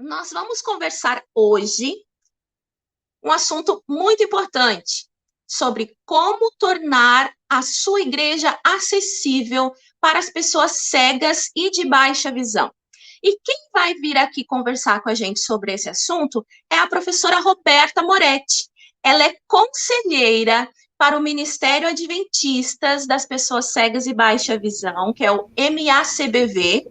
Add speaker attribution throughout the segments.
Speaker 1: Nós vamos conversar hoje um assunto muito importante sobre como tornar a sua igreja acessível para as pessoas cegas e de baixa visão. E quem vai vir aqui conversar com a gente sobre esse assunto é a professora Roberta Moretti. Ela é conselheira para o Ministério Adventistas das Pessoas Cegas e Baixa Visão, que é o MACBV,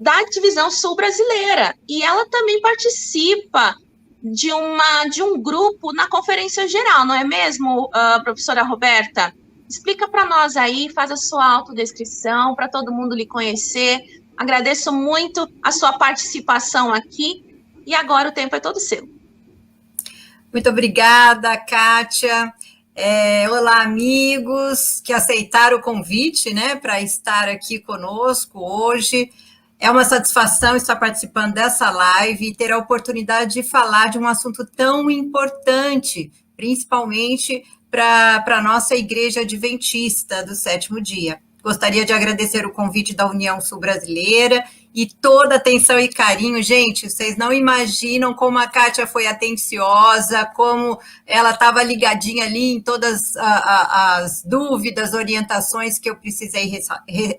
Speaker 1: da Divisão Sul Brasileira. E ela também participa de um grupo na Conferência Geral, não é mesmo, professora Roberta? Explica para nós aí, faz a sua autodescrição para todo mundo lhe conhecer. Agradeço muito a sua participação aqui e agora o tempo é todo seu.
Speaker 2: Muito obrigada, Kátia. Olá, amigos que aceitaram o convite, né, para estar aqui conosco hoje. É uma satisfação estar participando dessa live e ter a oportunidade de falar de um assunto tão importante, principalmente para a nossa Igreja Adventista do Sétimo Dia. Gostaria de agradecer o convite da União Sul Brasileira e toda a atenção e carinho. Gente, vocês não imaginam como a Kátia foi atenciosa, como ela estava ligadinha ali em todas as dúvidas, orientações que eu precisei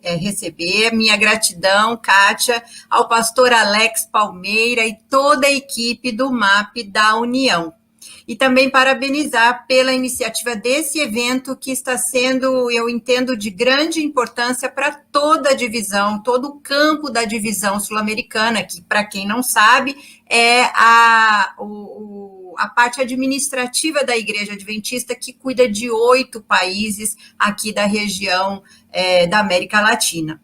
Speaker 2: receber. Minha gratidão, Kátia, ao pastor Alex Palmeira e toda a equipe do MAP da União. E também parabenizar pela iniciativa desse evento que está sendo, eu entendo, de grande importância para toda a divisão, todo o campo da divisão sul-americana, que, para quem não sabe, é a parte administrativa da Igreja Adventista, que cuida de 8 países aqui da região da América Latina.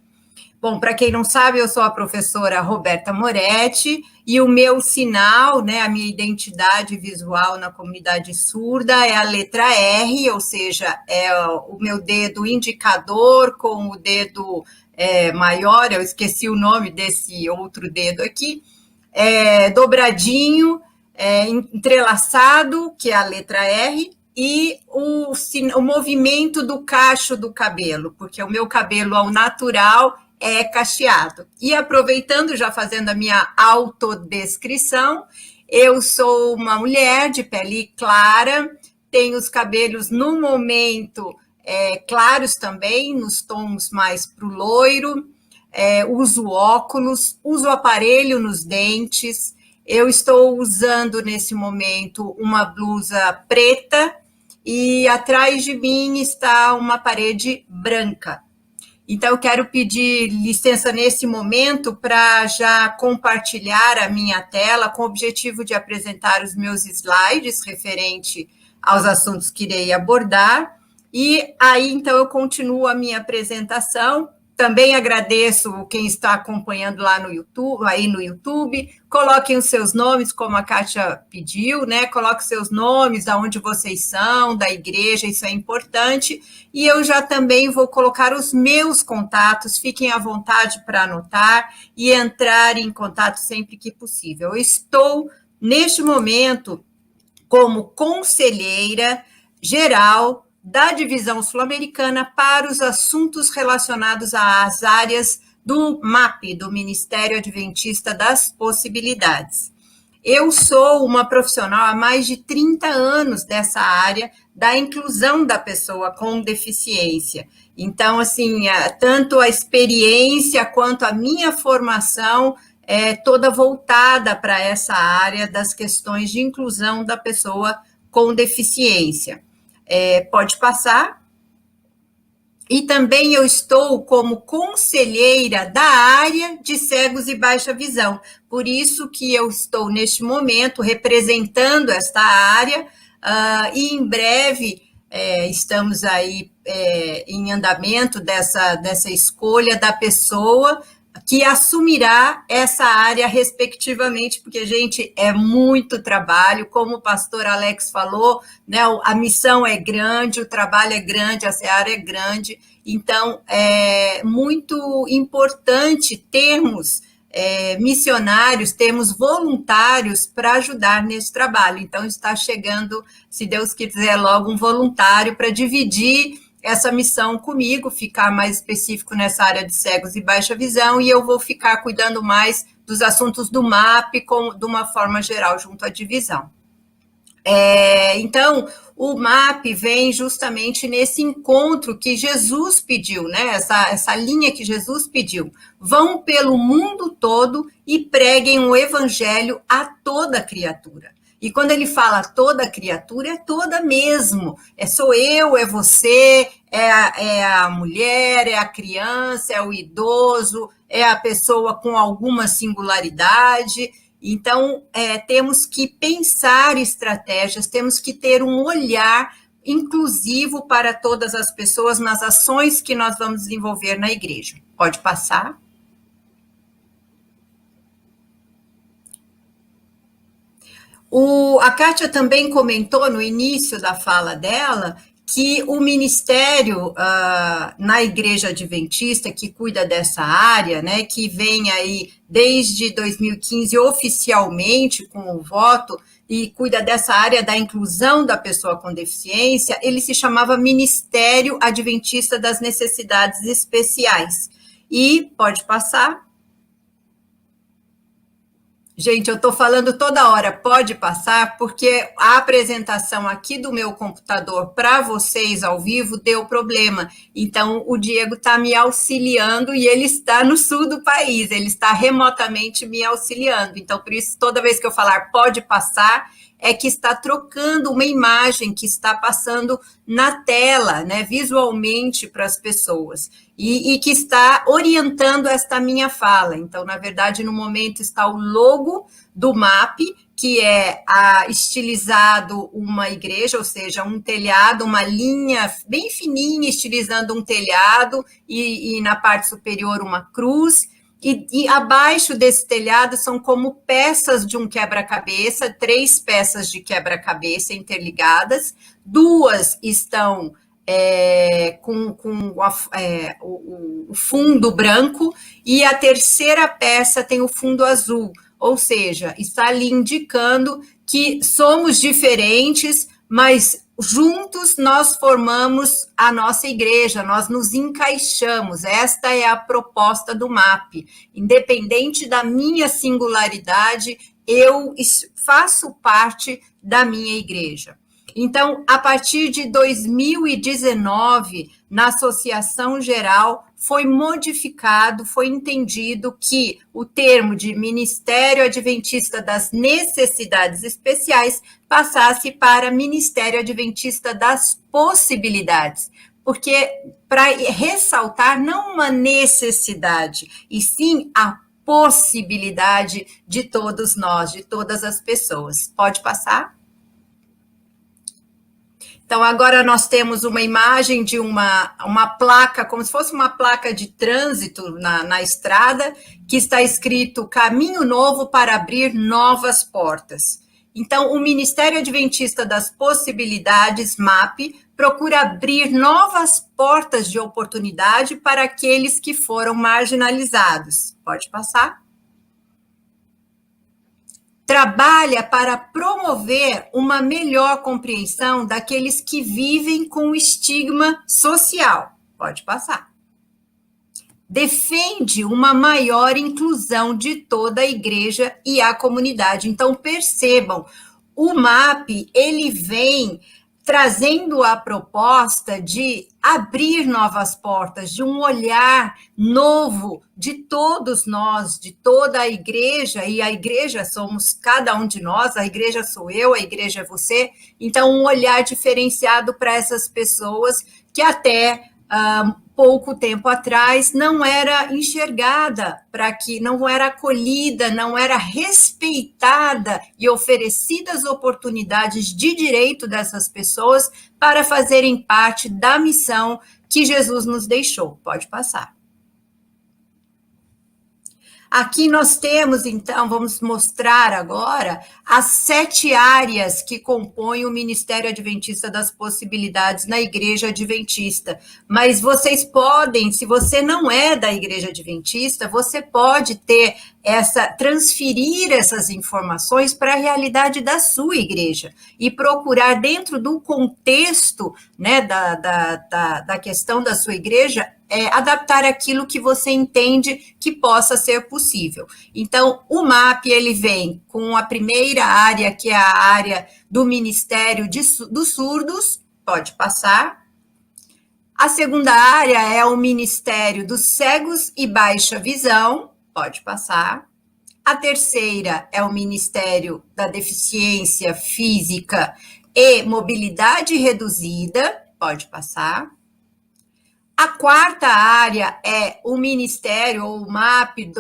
Speaker 2: Bom, para quem não sabe, eu sou a professora Roberta Moretti e o meu sinal, né, a minha identidade visual na comunidade surda é a letra R, ou seja, é o meu dedo indicador com o dedo maior, eu esqueci o nome desse outro dedo aqui, dobradinho, entrelaçado, que é a letra R, e o movimento do cacho do cabelo, porque o meu cabelo ao natural é cacheado. E aproveitando, já fazendo a minha autodescrição, eu sou uma mulher de pele clara, tenho os cabelos, no momento, claros também, nos tons mais para o loiro, uso óculos, uso aparelho nos dentes, eu estou usando, nesse momento, uma blusa preta e atrás de mim está uma parede branca. Então, eu quero pedir licença nesse momento para já compartilhar a minha tela com o objetivo de apresentar os meus slides referente aos assuntos que irei abordar. E aí, então, eu continuo a minha apresentação. Também agradeço quem está acompanhando lá no YouTube, aí no YouTube. Coloquem os seus nomes, como a Kátia pediu, né? Coloquem seus nomes, aonde vocês são, da igreja, isso é importante. E eu já também vou colocar os meus contatos, fiquem à vontade para anotar e entrar em contato sempre que possível. Eu estou, neste momento, como conselheira geral da Divisão Sul-Americana para os assuntos relacionados às áreas do MAP, do Ministério Adventista das Possibilidades. Eu sou uma profissional há mais de 30 anos dessa área da inclusão da pessoa com deficiência. Então, assim, tanto a experiência quanto a minha formação é toda voltada para essa área das questões de inclusão da pessoa com deficiência. Pode passar. E também eu estou como conselheira da área de cegos e baixa visão. Por isso que eu estou, neste momento, representando esta área, e em breve estamos aí em andamento dessa escolha da pessoa que assumirá essa área respectivamente, porque, gente, é muito trabalho, como o pastor Alex falou, né, a missão é grande, o trabalho é grande, a seara é grande, então é muito importante termos missionários, termos voluntários para ajudar nesse trabalho. Então está chegando, se Deus quiser, logo um voluntário para dividir essa missão comigo, ficar mais específico nessa área de cegos e baixa visão, e eu vou ficar cuidando mais dos assuntos do MAP de uma forma geral, junto à divisão. Então, o MAP vem justamente nesse encontro que Jesus pediu, né? Essa linha que Jesus pediu. Vão pelo mundo todo e preguem o evangelho a toda criatura. E quando ele fala toda criatura, é toda mesmo. Sou eu, é você, é a mulher, é a criança, é o idoso, é a pessoa com alguma singularidade. Então, temos que pensar estratégias, temos que ter um olhar inclusivo para todas as pessoas nas ações que nós vamos desenvolver na igreja. Pode passar. A Kátia também comentou no início da fala dela que o ministério na Igreja Adventista, que cuida dessa área, né, que vem aí desde 2015 oficialmente com o voto, e cuida dessa área da inclusão da pessoa com deficiência, ele se chamava Ministério Adventista das Necessidades Especiais. E, pode passar. Gente, eu estou falando toda hora, pode passar, porque a apresentação aqui do meu computador para vocês ao vivo deu problema. Então, o Diego está me auxiliando e ele está no sul do país, ele está remotamente me auxiliando. Então, por isso, toda vez que eu falar pode passar, é que está trocando uma imagem que está passando na tela, né, visualmente para as pessoas, e que está orientando esta minha fala. Então, na verdade, no momento está o logo do MAP, que é estilizado uma igreja, ou seja, um telhado, uma linha bem fininha, estilizando um telhado, e na parte superior uma cruz. E abaixo desse telhado são como peças de um quebra-cabeça, 3 peças de quebra-cabeça interligadas, 2 estão com o fundo branco, e a terceira peça tem o fundo azul, ou seja, está ali indicando que somos diferentes, mas juntos nós formamos a nossa igreja, nós nos encaixamos. Esta é a proposta do MAP. Independente da minha singularidade, eu faço parte da minha igreja. Então, a partir de 2019, na Associação Geral, foi modificado, foi entendido que o termo de Ministério Adventista das Necessidades Especiais passasse para Ministério Adventista das Possibilidades, porque para ressaltar não uma necessidade, e sim a possibilidade de todos nós, de todas as pessoas. Pode passar? Então, agora nós temos uma imagem de uma placa, como se fosse uma placa de trânsito na estrada, que está escrito Caminho Novo para Abrir Novas Portas. Então, o Ministério Adventista das Possibilidades, MAP, procura abrir novas portas de oportunidade para aqueles que foram marginalizados. Pode passar? Trabalha para promover uma melhor compreensão daqueles que vivem com o estigma social. Pode passar. Defende uma maior inclusão de toda a igreja e a comunidade. Então, percebam, o MAP, ele vem trazendo a proposta de abrir novas portas, de um olhar novo de todos nós, de toda a igreja, e a igreja somos cada um de nós, a igreja sou eu, a igreja é você, então um olhar diferenciado para essas pessoas que até pouco tempo atrás não era enxergada, para que não era acolhida, não era respeitada e oferecidas oportunidades de direito dessas pessoas para fazerem parte da missão que Jesus nos deixou. Pode passar. Aqui nós temos, então, vamos mostrar agora as 7 áreas que compõem o Ministério Adventista das Possibilidades na Igreja Adventista. Mas vocês podem, se você não é da Igreja Adventista, você pode transferir essas informações para a realidade da sua igreja e procurar, dentro do contexto, né, da questão da sua igreja, adaptar aquilo que você entende que possa ser possível. Então, o MAP, ele vem com a primeira área, que é a área do Ministério dos Surdos, pode passar. A segunda área é o Ministério dos Cegos e Baixa Visão, pode passar. A terceira é o Ministério da Deficiência Física e Mobilidade Reduzida, pode passar. A quarta área é o Ministério, ou o MAP,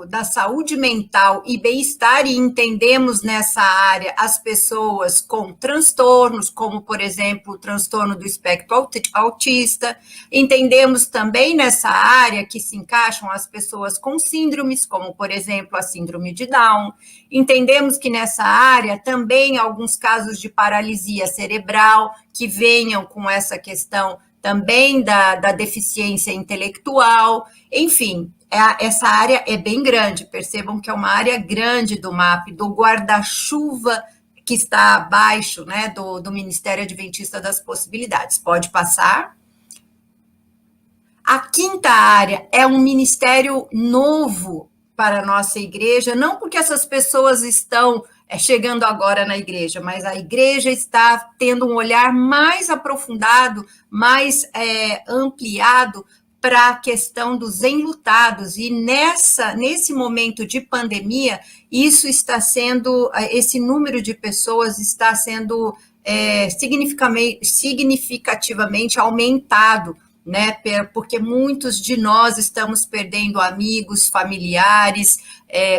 Speaker 2: da Saúde Mental e Bem-Estar, e entendemos nessa área as pessoas com transtornos, como, por exemplo, o transtorno do espectro autista. Entendemos também nessa área que se encaixam as pessoas com síndromes, como, por exemplo, a síndrome de Down. Entendemos que nessa área também alguns casos de paralisia cerebral que venham com essa questão também da deficiência intelectual, enfim, essa área é bem grande, percebam que é uma área grande do MAP, do guarda-chuva que está abaixo, né, do Ministério Adventista das Possibilidades. Pode passar. A quinta área é um ministério novo para a nossa igreja, não porque essas pessoas estão chegando agora na igreja, mas a igreja está tendo um olhar mais aprofundado, mais ampliado para a questão dos enlutados, e nesse momento de pandemia, isso está sendo, esse número de pessoas está sendo significativamente aumentado, né, porque muitos de nós estamos perdendo amigos, familiares,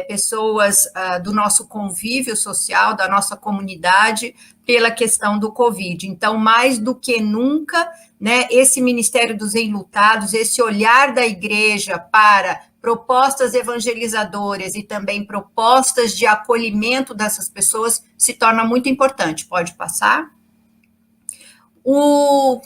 Speaker 2: pessoas do nosso convívio social, da nossa comunidade, pela questão do Covid. Então, mais do que nunca, né, esse Ministério dos Enlutados, esse olhar da igreja para propostas evangelizadoras e também propostas de acolhimento dessas pessoas se torna muito importante. Pode passar. O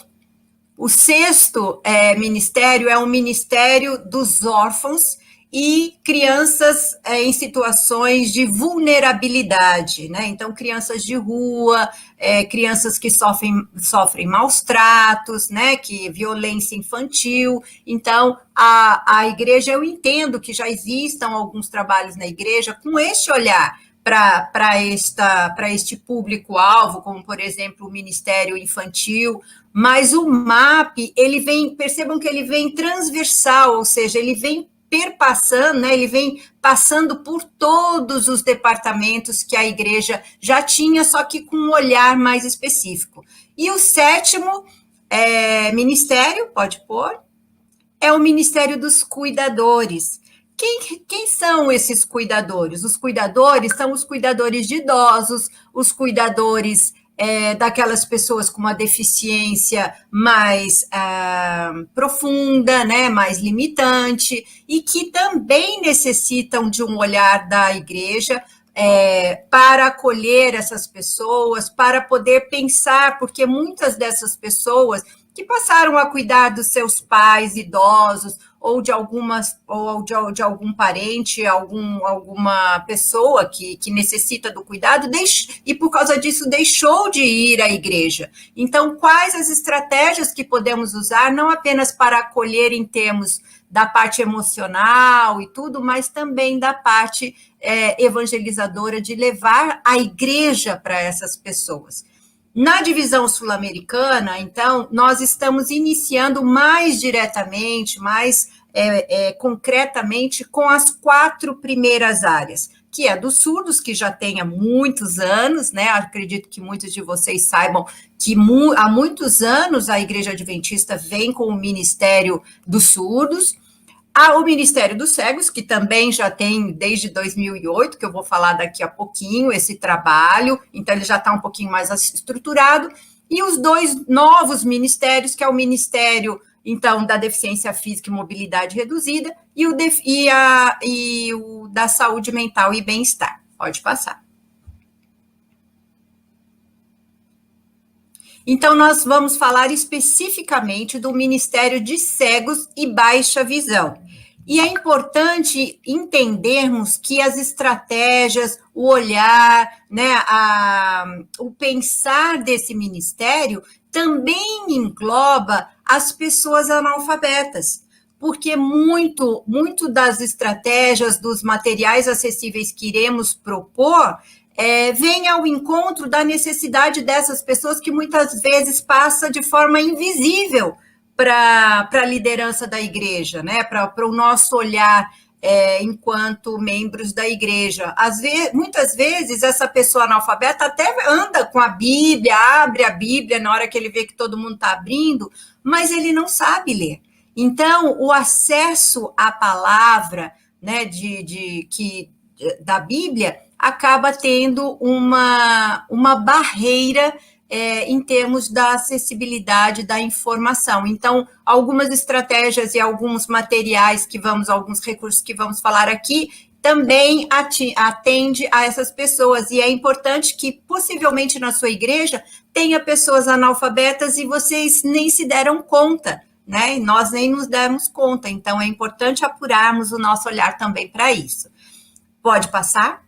Speaker 2: sexto ministério é o Ministério dos Órfãos e crianças em situações de vulnerabilidade, né? Então, crianças de rua, crianças que sofrem maus tratos, né? Que violência infantil. Então, a igreja, eu entendo que já existam alguns trabalhos na igreja com este olhar para este público-alvo, como, por exemplo, o Ministério Infantil, mas o MAP, ele vem, percebam que ele vem transversal, ou seja, ele vem perpassando, né, ele vem passando por todos os departamentos que a igreja já tinha, só que com um olhar mais específico. E o sétimo ministério, pode pôr, é o Ministério dos Cuidadores. Quem são esses cuidadores? Os cuidadores são os cuidadores de idosos, os cuidadores daquelas pessoas com uma deficiência mais profunda, né, mais limitante, e que também necessitam de um olhar da igreja para acolher essas pessoas, para poder pensar, porque muitas dessas pessoas que passaram a cuidar dos seus pais idosos, ou de algum parente, alguma pessoa que necessita do cuidado, e por causa disso deixou de ir à igreja. Então, quais as estratégias que podemos usar, não apenas para acolher em termos da parte emocional e tudo, mas também da parte evangelizadora, de levar a igreja para essas pessoas. Na divisão sul-americana, então, nós estamos iniciando mais diretamente, mais concretamente, com as 4 primeiras áreas, que é dos surdos, que já tem há muitos anos, né? Acredito que muitos de vocês saibam que há muitos anos a Igreja Adventista vem com o Ministério dos Surdos. Há o Ministério dos Cegos, que também já tem desde 2008, que eu vou falar daqui a pouquinho, esse trabalho, então ele já está um pouquinho mais estruturado, e os 2 novos ministérios, que é o Ministério então, da deficiência física e mobilidade reduzida, e o da saúde mental e bem-estar. Pode passar. Então, nós vamos falar especificamente do Ministério de Cegos e Baixa Visão. E é importante entendermos que as estratégias, o olhar, né, o pensar desse ministério também engloba as pessoas analfabetas, porque muito das estratégias, dos materiais acessíveis que iremos propor, vem ao encontro da necessidade dessas pessoas que muitas vezes passa de forma invisível para a liderança da igreja, né? Para o nosso olhar enquanto membros da igreja. Muitas vezes essa pessoa analfabeta até anda com a Bíblia, abre a Bíblia na hora que ele vê que todo mundo está abrindo, mas ele não sabe ler. Então, o acesso à palavra, né, da Bíblia acaba tendo uma barreira em termos da acessibilidade da informação. Então, algumas estratégias e alguns materiais alguns recursos que vamos falar aqui, também atende a essas pessoas. E é importante que, possivelmente, na sua igreja, tenha pessoas analfabetas e vocês nem se deram conta, né? E nós nem nos demos conta. Então, é importante apurarmos o nosso olhar também para isso. Pode passar?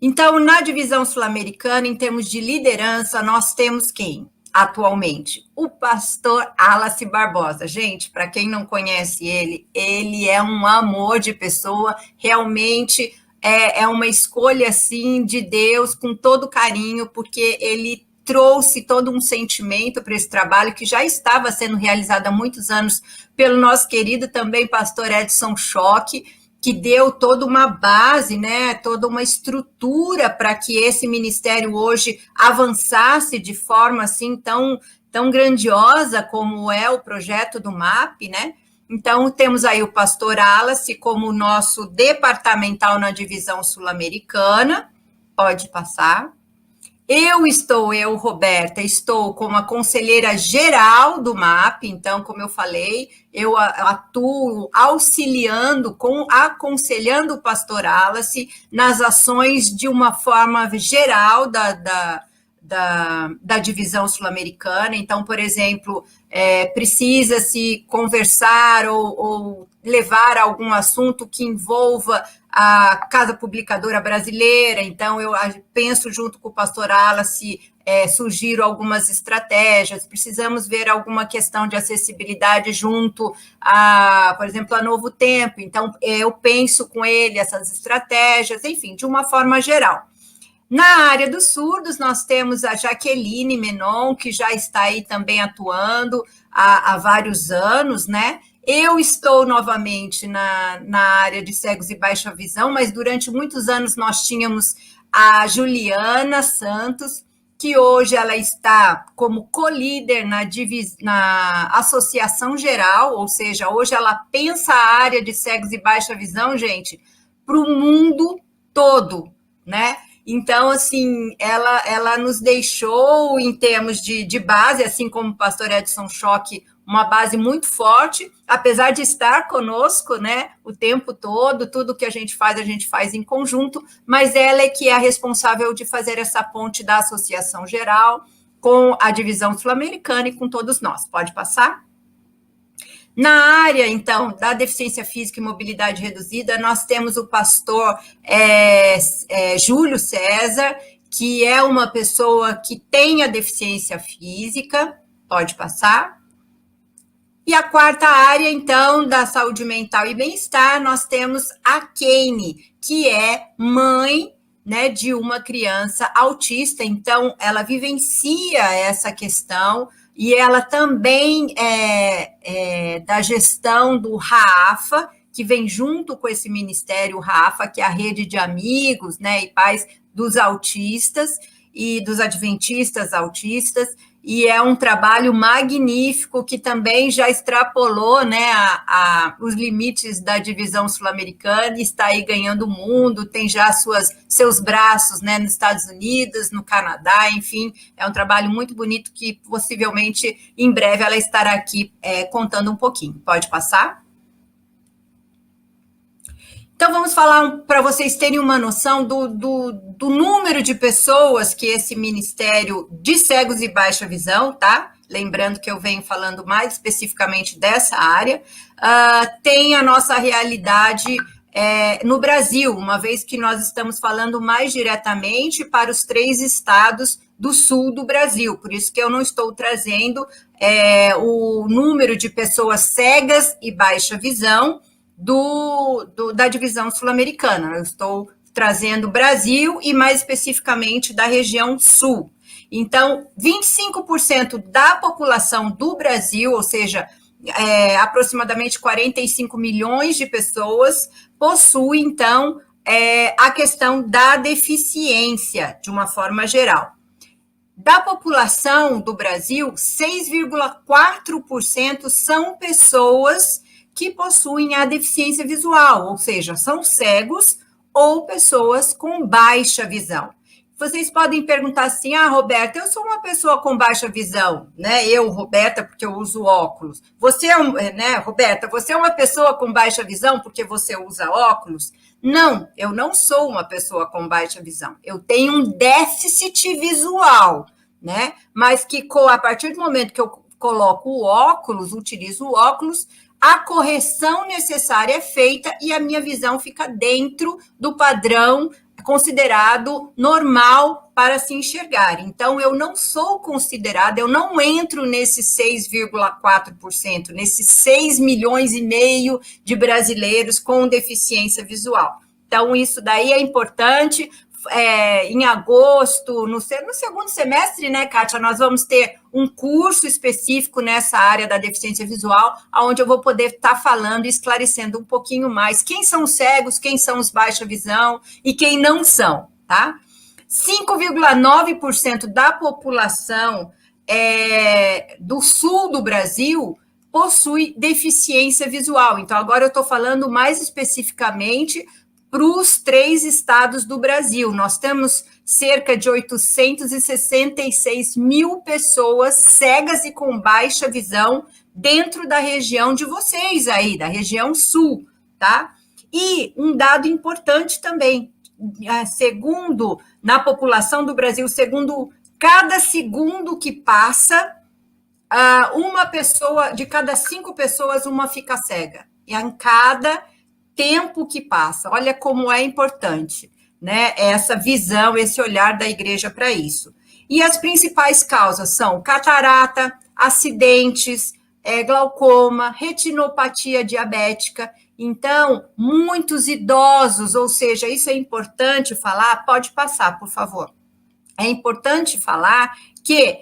Speaker 2: Então, na divisão sul-americana, em termos de liderança, nós temos quem, atualmente? O pastor Wallace Barbosa. Gente, para quem não conhece ele é um amor de pessoa, realmente é uma escolha, assim, de Deus, com todo carinho, porque ele trouxe todo um sentimento para esse trabalho que já estava sendo realizado há muitos anos pelo nosso querido também pastor Edson Schock, que deu toda uma base, né, toda uma estrutura para que esse ministério hoje avançasse de forma assim tão grandiosa como é o projeto do MAP, né? Então, temos aí o pastor Wallace como nosso departamental na divisão sul-americana. Pode passar. Eu, Roberta, estou como a conselheira geral do MAP, então, como eu falei, eu atuo auxiliando, aconselhando o pastor Wallace nas ações de uma forma geral da divisão sul-americana. Então, por exemplo, precisa-se conversar ou levar algum assunto que envolva a Casa Publicadora Brasileira. Então, eu penso junto com o pastor Wallace, sugiro algumas estratégias. Precisamos ver alguma questão de acessibilidade junto por exemplo, a Novo Tempo. Então, eu penso com ele essas estratégias, enfim, de uma forma geral. Na área dos surdos, nós temos a Jaqueline Menon, que já está aí também atuando há vários anos, né? Eu estou novamente na área de cegos e baixa visão, mas durante muitos anos nós tínhamos a Juliana Santos, que hoje ela está como co-líder na Associação Geral, ou seja, hoje ela pensa a área de cegos e baixa visão, gente, para o mundo todo, né? Então, assim, ela nos deixou, em termos de base, assim como o pastor Edson Schock, uma base muito forte, apesar de estar conosco, né, o tempo todo, tudo que a gente faz em conjunto, mas ela é que é a responsável de fazer essa ponte da Associação Geral com a divisão sul-americana e com todos nós. Pode passar? Na área, então, da deficiência física e mobilidade reduzida, nós temos o pastor Júlio César, que é uma pessoa que tem a deficiência física. Pode passar? E a quarta área, então, da saúde mental e bem-estar, nós temos a Kane, que é mãe, né, de uma criança autista. Então, ela vivencia essa questão e ela também é da gestão do RAAFA, que vem junto com esse ministério RAAFA, que é a rede de amigos, né, e pais dos autistas e dos adventistas autistas. e é um trabalho magnífico que também já extrapolou, né, os limites da divisão sul-americana e está aí ganhando o mundo, tem já seus braços, né, nos Estados Unidos, no Canadá, enfim, é um trabalho muito bonito que possivelmente em breve ela estará aqui contando um pouquinho. Pode passar? Então, vamos falar para vocês terem uma noção do número de pessoas que esse Ministério de Cegos e Baixa Visão, tá? Lembrando que eu venho falando mais especificamente dessa área, tem a nossa realidade no Brasil, uma vez que nós estamos falando mais diretamente para os 3 estados do sul do Brasil, por isso que eu não estou trazendo o número de pessoas cegas e baixa visão da divisão sul-americana. Eu estou trazendo Brasil e mais especificamente da região sul. Então, 25% da população do Brasil, ou seja, aproximadamente 45 milhões de pessoas, possui, então, a questão da deficiência, de uma forma geral. Da população do Brasil, 6,4% são pessoas que possuem a deficiência visual, ou seja, são cegos ou pessoas com baixa visão. Vocês podem perguntar assim, Roberta, eu sou uma pessoa com baixa visão, né? Eu, Roberta, porque eu uso óculos. Você Roberta, você é uma pessoa com baixa visão porque você usa óculos? Não, eu não sou uma pessoa com baixa visão. Eu tenho um déficit visual, né? Mas que a partir do momento que eu coloco o óculos, utilizo o óculos, a correção necessária é feita e a minha visão fica dentro do padrão considerado normal para se enxergar. Então, eu não sou considerada, eu não entro nesses 6,4%, nesses 6 milhões e meio de brasileiros com deficiência visual. Então, isso daí é importante. Em agosto, no segundo semestre, né, Kátia, nós vamos ter um curso específico nessa área da deficiência visual, onde eu vou poder estar falando e esclarecendo um pouquinho mais quem são os cegos, quem são os baixa visão e quem não são, tá? 5,9% da população do sul do Brasil possui deficiência visual. Então, agora eu estou falando mais especificamente para os 3 estados do Brasil. Nós temos cerca de 866 mil pessoas cegas e com baixa visão dentro da região de vocês aí, da região sul, tá? E um dado importante também, segundo, na população do Brasil, segundo cada segundo que passa, uma pessoa, de cada 5 pessoas, uma fica cega. E em cada tempo que passa, olha como é importante, né? Essa visão, esse olhar da igreja para isso. E as principais causas são catarata, acidentes, glaucoma, retinopatia diabética. Então, muitos idosos, ou seja, isso é importante falar, pode passar, por favor. É importante falar que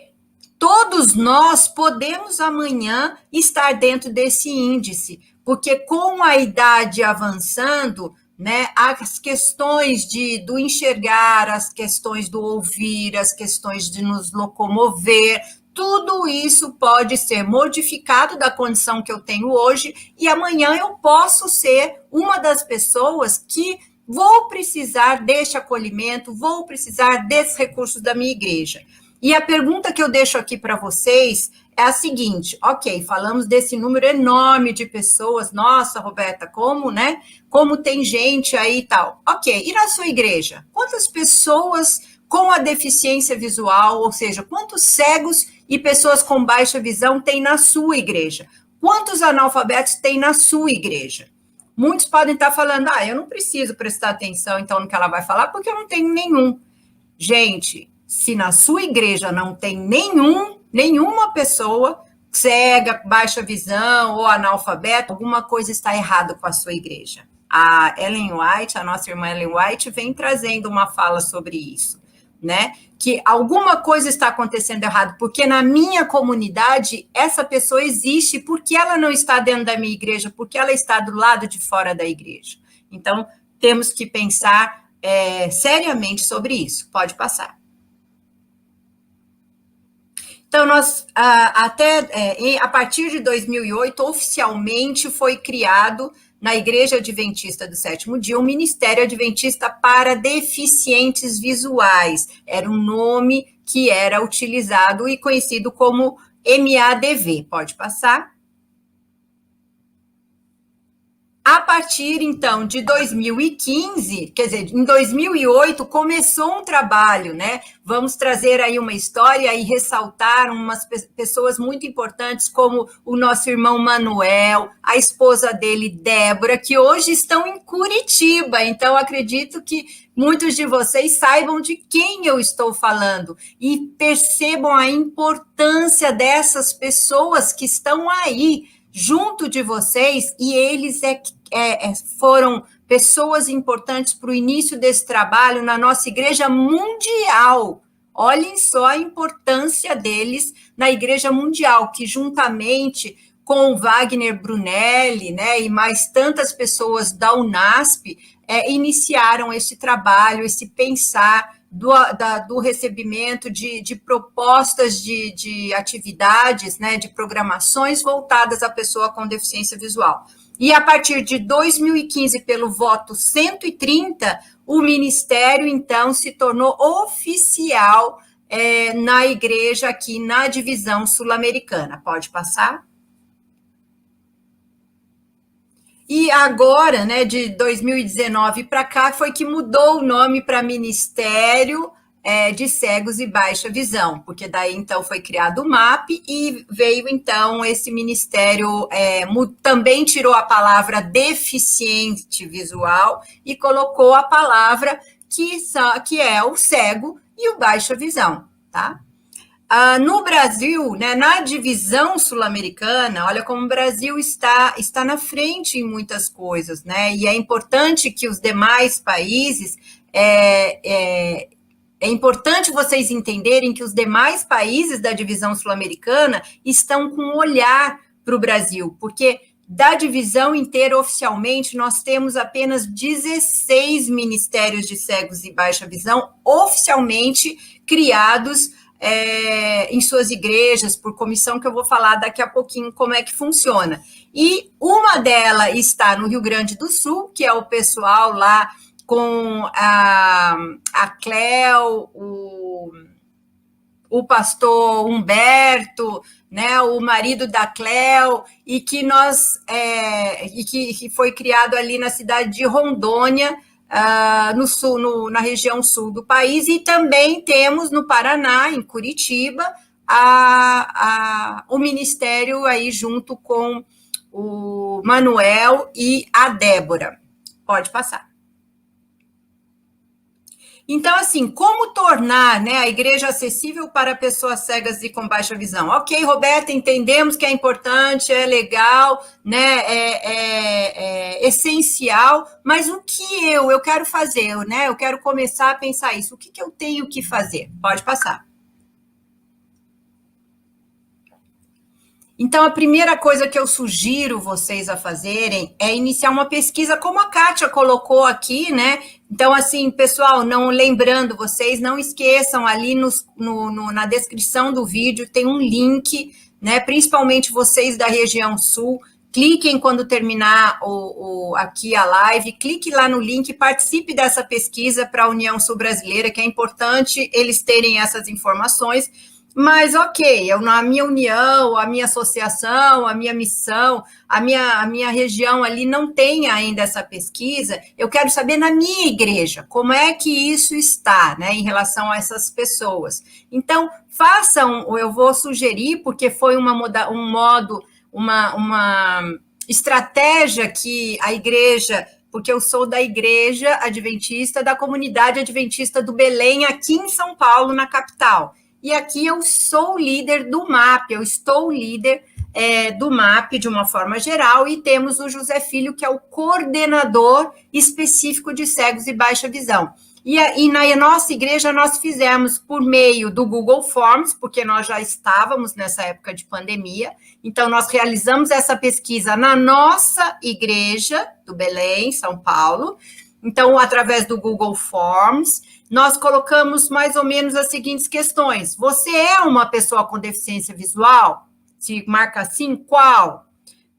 Speaker 2: todos nós podemos amanhã estar dentro desse índice, porque com a idade avançando, né, as questões do enxergar, as questões do ouvir, as questões de nos locomover, tudo isso pode ser modificado da condição que eu tenho hoje, e amanhã eu posso ser uma das pessoas que vou precisar deste acolhimento, vou precisar desses recursos da minha igreja. E a pergunta que eu deixo aqui para vocês é a seguinte, ok, falamos desse número enorme de pessoas, nossa, Roberta, como, né? Como tem gente aí e tal. Ok, e na sua igreja? Quantas pessoas com a deficiência visual, ou seja, quantos cegos e pessoas com baixa visão tem na sua igreja? Quantos analfabetos tem na sua igreja? Muitos podem estar falando, eu não preciso prestar atenção então no que ela vai falar, porque eu não tenho nenhum. Gente, se na sua igreja não tem nenhuma pessoa cega, baixa visão ou analfabeto, alguma coisa está errada com a sua igreja. A Ellen White, a nossa irmã Ellen White, vem trazendo uma fala sobre isso, né? Que alguma coisa está acontecendo errado, porque na minha comunidade essa pessoa existe, porque ela não está dentro da minha igreja, porque ela está do lado de fora da igreja. Então, temos que pensar seriamente sobre isso. Pode passar. Então, nós, a partir de 2008, oficialmente foi criado na Igreja Adventista do Sétimo Dia um Ministério Adventista para Deficientes Visuais. Era um nome que era utilizado e conhecido como MADV. Pode passar. A partir, então, de 2015, quer dizer, em 2008, começou um trabalho, né? Vamos trazer aí uma história e ressaltar umas pessoas muito importantes, como o nosso irmão Manuel, a esposa dele, Débora, que hoje estão em Curitiba. Então, acredito que muitos de vocês saibam de quem eu estou falando e percebam a importância dessas pessoas que estão aí, junto de vocês, e eles foram pessoas importantes para o início desse trabalho na nossa igreja mundial. Olhem só a importância deles na igreja mundial, que juntamente com o Wagner Brunelli, né, e mais tantas pessoas da UNASP, iniciaram esse trabalho, esse pensar do recebimento de propostas de atividades, né, de programações voltadas à pessoa com deficiência visual. E a partir de 2015, pelo voto 130, o Ministério, então, se tornou oficial na igreja aqui na divisão sul-americana. Pode passar? E agora, né, de 2019 para cá, foi que mudou o nome para Ministério de Cegos e Baixa Visão, porque daí, então, foi criado o MAP e veio, então, esse ministério, também tirou a palavra deficiente visual e colocou a palavra que é o cego e o baixa visão, tá? No Brasil, né, na divisão sul-americana, olha como o Brasil está na frente em muitas coisas, né? E é importante que os demais países, é importante vocês entenderem que os demais países da divisão sul-americana estão com um olhar para o Brasil, porque da divisão inteira, oficialmente, nós temos apenas 16 ministérios de cegos e baixa visão oficialmente criados em suas igrejas, por comissão, que eu vou falar daqui a pouquinho como é que funciona. E uma delas está no Rio Grande do Sul, que é o pessoal lá com a Cléo, o pastor Humberto, né, o marido da Cléo, e que que foi criado ali na cidade de Rondônia, no sul, na região sul do país, e também temos no Paraná, em Curitiba, o ministério aí junto com o Manuel e a Débora. Pode passar. Então, assim, como tornar, né, a igreja acessível para pessoas cegas e com baixa visão? Ok, Roberta, entendemos que é importante, é legal, né, é essencial, mas o que eu quero fazer, né? Eu quero começar a pensar isso. O que eu tenho que fazer? Pode passar. Então, a primeira coisa que eu sugiro vocês a fazerem é iniciar uma pesquisa, como a Kátia colocou aqui, né? Então, assim, pessoal, lembrando vocês, não esqueçam, ali na descrição do vídeo tem um link, né? Principalmente vocês da região sul, cliquem quando terminar aqui a live, clique lá no link, participe dessa pesquisa para a União Sul Brasileira, que é importante eles terem essas informações. Mas, ok, a minha união, a minha associação, a minha missão, a minha região ali não tem ainda essa pesquisa, eu quero saber na minha igreja, como é que isso está, né, em relação a essas pessoas. Então, eu vou sugerir, porque foi uma estratégia que a igreja, porque eu sou da igreja adventista, da comunidade adventista do Belém, aqui em São Paulo, na capital. E aqui eu sou líder do MAP, eu estou líder do MAP de uma forma geral, e temos o José Filho, que é o coordenador específico de cegos e baixa visão. E na nossa igreja nós fizemos por meio do Google Forms, porque nós já estávamos nessa época de pandemia, então nós realizamos essa pesquisa na nossa igreja do Belém, São Paulo, Então, através do Google Forms, nós colocamos mais ou menos as seguintes questões. Você é uma pessoa com deficiência visual? Se marca assim, qual?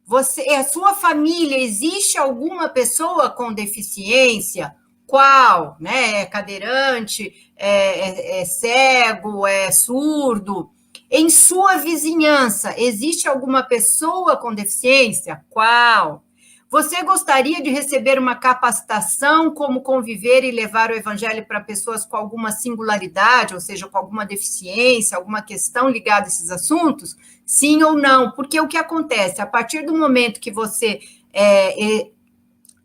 Speaker 2: A sua família, existe alguma pessoa com deficiência? Qual? Né? É cadeirante, é cego, é surdo? Em sua vizinhança, existe alguma pessoa com deficiência? Qual? Você gostaria de receber uma capacitação como conviver e levar o evangelho para pessoas com alguma singularidade, ou seja, com alguma deficiência, alguma questão ligada a esses assuntos? Sim ou não? Porque o que acontece? A partir do momento que você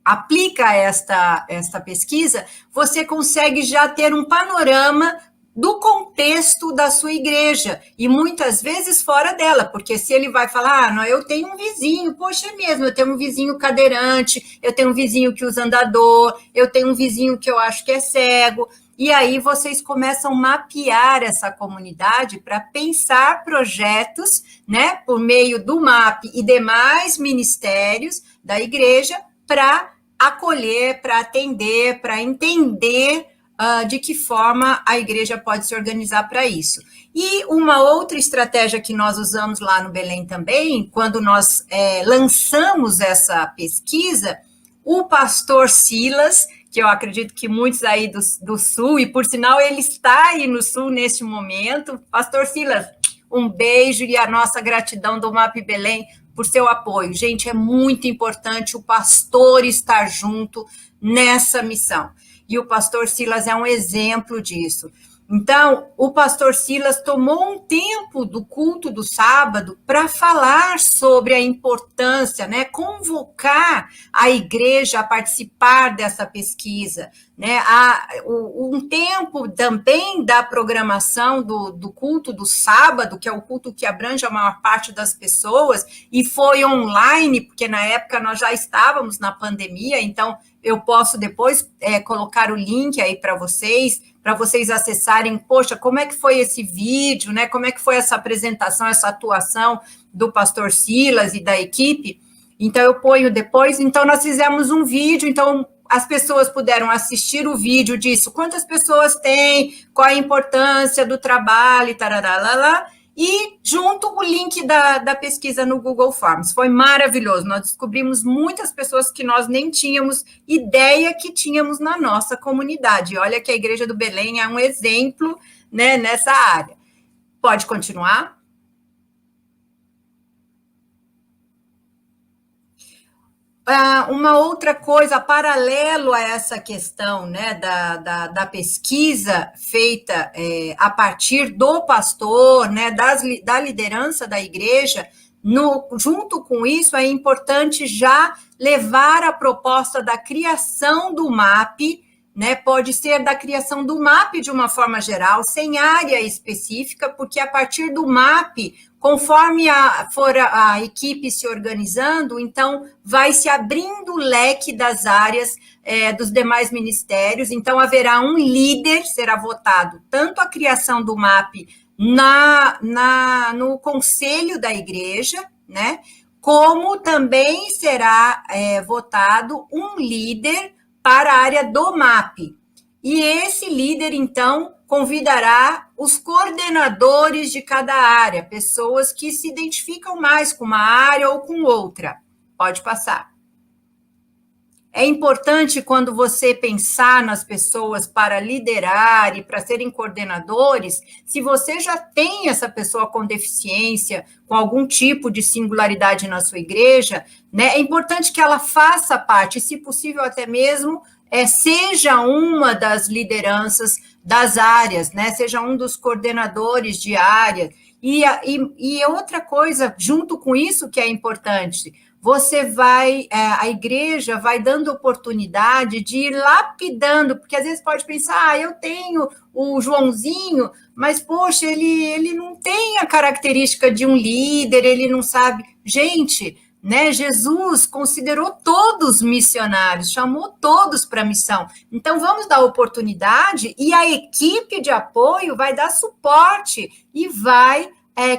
Speaker 2: aplica esta pesquisa, você consegue já ter um panorama do contexto da sua igreja, e muitas vezes fora dela, porque se ele vai falar, não, eu tenho um vizinho, poxa, é mesmo, eu tenho um vizinho cadeirante, eu tenho um vizinho que usa andador, eu tenho um vizinho que eu acho que é cego, e aí vocês começam a mapear essa comunidade para pensar projetos, né, por meio do MAP e demais ministérios da igreja, para acolher, para atender, para entender de que forma a igreja pode se organizar para isso. E uma outra estratégia que nós usamos lá no Belém também, quando nós lançamos essa pesquisa, o pastor Silas, que eu acredito que muitos aí do Sul, e por sinal ele está aí no Sul neste momento, pastor Silas, um beijo e a nossa gratidão do MAP Belém por seu apoio. Gente, é muito importante o pastor estar junto nessa missão. E o pastor Silas é um exemplo disso. Então, o pastor Silas tomou um tempo do culto do sábado para falar sobre a importância, né, convocar a igreja a participar dessa pesquisa, né, um tempo também da programação do culto do sábado, que é o culto que abrange a maior parte das pessoas, e foi online, porque na época nós já estávamos na pandemia, então eu posso depois colocar o link aí para vocês acessarem, poxa, como é que foi esse vídeo, né? Como é que foi essa apresentação, essa atuação do pastor Silas e da equipe? Então, eu ponho depois. Então, nós fizemos um vídeo, então as pessoas puderam assistir o vídeo disso, quantas pessoas tem, qual a importância do trabalho, tarará, e junto o link da pesquisa no Google Forms. Foi maravilhoso, nós descobrimos muitas pessoas que nós nem tínhamos ideia que tínhamos na nossa comunidade. E olha que a Igreja do Belém é um exemplo, né, nessa área. Pode continuar? Uma outra coisa, paralelo a essa questão, né, da pesquisa feita a partir do pastor, né, da liderança da igreja, junto com isso, é importante já levar a proposta da criação do MAP, né, pode ser da criação do MAP de uma forma geral, sem área específica, porque a partir do MAP, conforme for a equipe se organizando, então vai se abrindo o leque das áreas dos demais ministérios, então haverá um líder, será votado tanto a criação do MAP no conselho da igreja, né, como também será votado um líder para a área do MAP. E esse líder, então, convidará os coordenadores de cada área, pessoas que se identificam mais com uma área ou com outra. Pode passar. É importante, quando você pensar nas pessoas para liderar e para serem coordenadores, se você já tem essa pessoa com deficiência, com algum tipo de singularidade na sua igreja, né, é importante que ela faça parte, se possível até mesmo, seja uma das lideranças das áreas, né, seja um dos coordenadores de área. E outra coisa, junto com isso que é importante, a igreja vai dando oportunidade de ir lapidando, porque às vezes pode pensar, eu tenho o Joãozinho, mas, poxa, ele não tem a característica de um líder, ele não sabe. Gente, né, Jesus considerou todos missionários, chamou todos para a missão. Então, vamos dar oportunidade e a equipe de apoio vai dar suporte e vai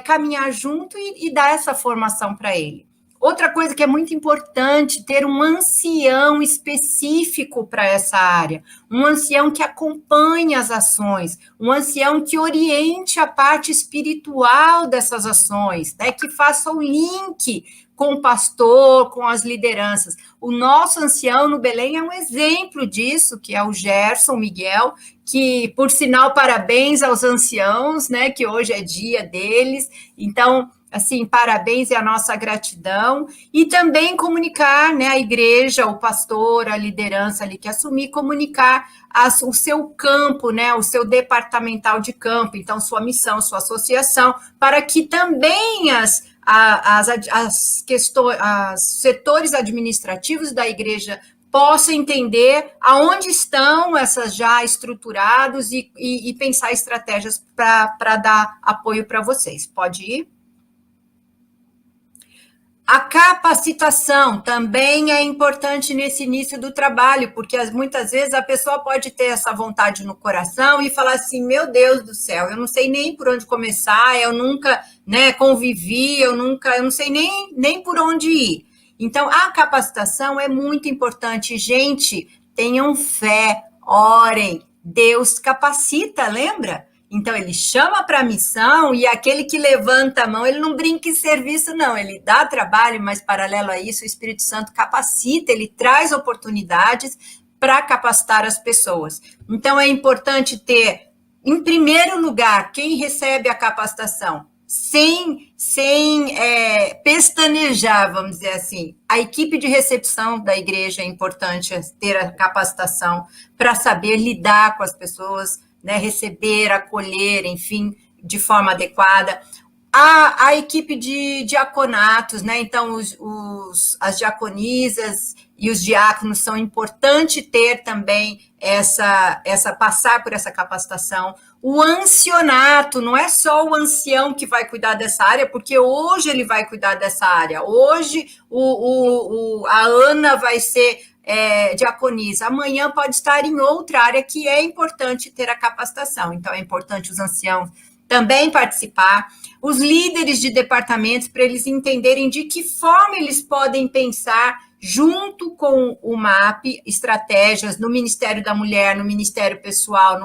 Speaker 2: caminhar junto e dar essa formação para ele. Outra coisa que é muito importante, ter um ancião específico para essa área, um ancião que acompanhe as ações, um ancião que oriente a parte espiritual dessas ações, né, que faça o link com o pastor, com as lideranças. O nosso ancião no Belém é um exemplo disso, que é o Gerson Miguel, que, por sinal, parabéns aos anciãos, né, que hoje é dia deles. Então, assim, parabéns e a nossa gratidão, e também comunicar, né, a igreja, o pastor, a liderança ali que assumir, comunicar o seu campo, né, o seu departamental de campo, então sua missão, sua associação, para que também os setores administrativos da igreja possam entender aonde estão essas já estruturados e pensar estratégias para dar apoio para vocês. Pode ir? A capacitação também é importante nesse início do trabalho, porque muitas vezes a pessoa pode ter essa vontade no coração e falar assim, meu Deus do céu, eu não sei nem por onde começar, eu nunca, né, convivi, eu não sei nem por onde ir. Então, a capacitação é muito importante. Gente, tenham fé, orem, Deus capacita, lembra? Então, ele chama para a missão e aquele que levanta a mão, ele não brinca em serviço, não. Ele dá trabalho, mas, paralelo a isso, o Espírito Santo capacita, ele traz oportunidades para capacitar as pessoas. Então, é importante ter, em primeiro lugar, quem recebe a capacitação, sem pestanejar, vamos dizer assim. A equipe de recepção da igreja é importante ter a capacitação para saber lidar com as pessoas, né, receber, acolher, enfim, de forma adequada. A equipe de diaconatos, né, então as diaconisas e os diáconos são importantes ter também passar por essa capacitação. O ancionato, não é só o ancião que vai cuidar dessa área, porque hoje ele vai cuidar dessa área, hoje a Ana vai ser diaconisa, amanhã pode estar em outra área que é importante ter a capacitação, então é importante os anciãos também participar, os líderes de departamentos, para eles entenderem de que forma eles podem pensar junto com o MAP, estratégias no Ministério da Mulher, no Ministério Pessoal,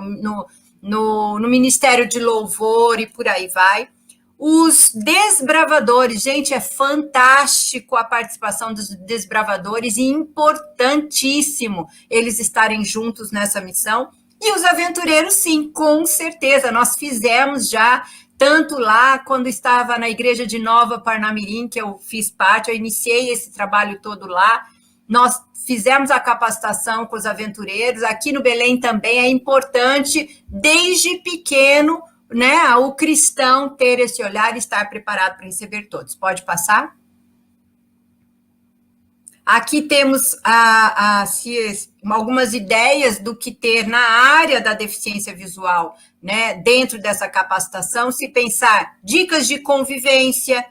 Speaker 2: no Ministério de Louvor e por aí vai. Os desbravadores, gente, é fantástico a participação dos desbravadores e importantíssimo eles estarem juntos nessa missão. E os aventureiros, sim, com certeza, nós fizemos já, tanto lá, quando estava na igreja de Nova Parnamirim, que eu fiz parte, eu iniciei esse trabalho todo lá, nós fizemos a capacitação com os aventureiros, aqui no Belém também é importante, desde pequeno, né, o cristão ter esse olhar e estar preparado para receber todos. Pode passar? Aqui temos algumas ideias do que ter na área da deficiência visual, né, dentro dessa capacitação, se pensar dicas de convivência,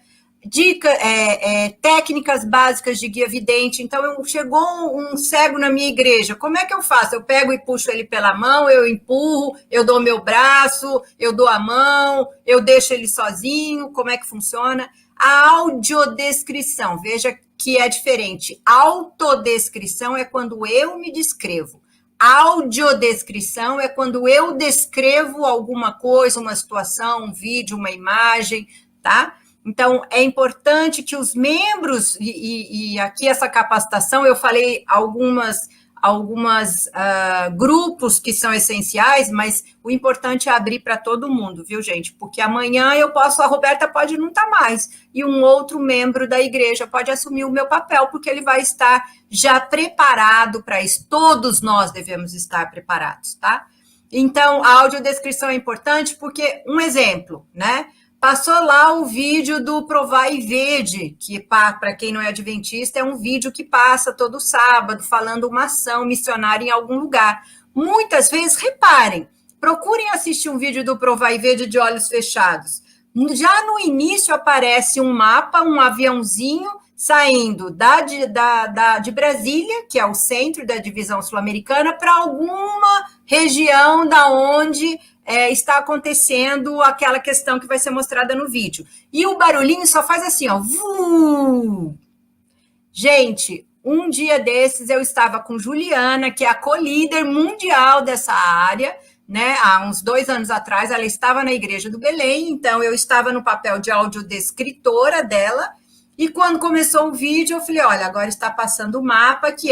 Speaker 2: técnicas básicas de guia vidente. Então, chegou um cego na minha igreja, como é que eu faço? Eu pego e puxo ele pela mão, eu empurro, eu dou meu braço, eu dou a mão, eu deixo ele sozinho, como é que funciona? A audiodescrição, veja que é diferente. Autodescrição é quando eu me descrevo. Audiodescrição é quando eu descrevo alguma coisa, uma situação, um vídeo, uma imagem, tá? Então, é importante que os membros, e aqui essa capacitação, eu falei algumas grupos que são essenciais, mas o importante é abrir para todo mundo, viu, gente? Porque amanhã a Roberta pode não estar mais, e um outro membro da igreja pode assumir o meu papel, porque ele vai estar já preparado para isso. Todos nós devemos estar preparados, tá? Então, a audiodescrição é importante porque, um exemplo, né? Passou lá o vídeo do Provai e Vede, que, para quem não é adventista, é um vídeo que passa todo sábado, falando uma ação missionária em algum lugar. Muitas vezes, reparem, procurem assistir um vídeo do Provai e Vede de olhos fechados. Já no início aparece um mapa, um aviãozinho, saindo de Brasília, que é o centro da divisão sul-americana, para alguma região da onde está acontecendo aquela questão que vai ser mostrada no vídeo. E o barulhinho só faz assim, ó, vum, Gente, um dia desses eu estava com Juliana, que é a co-líder mundial dessa área, né? Há uns 2 anos atrás, ela estava na Igreja do Belém, então eu estava no papel de audiodescritora dela, e quando começou o vídeo, eu falei, olha, agora está passando o mapa, que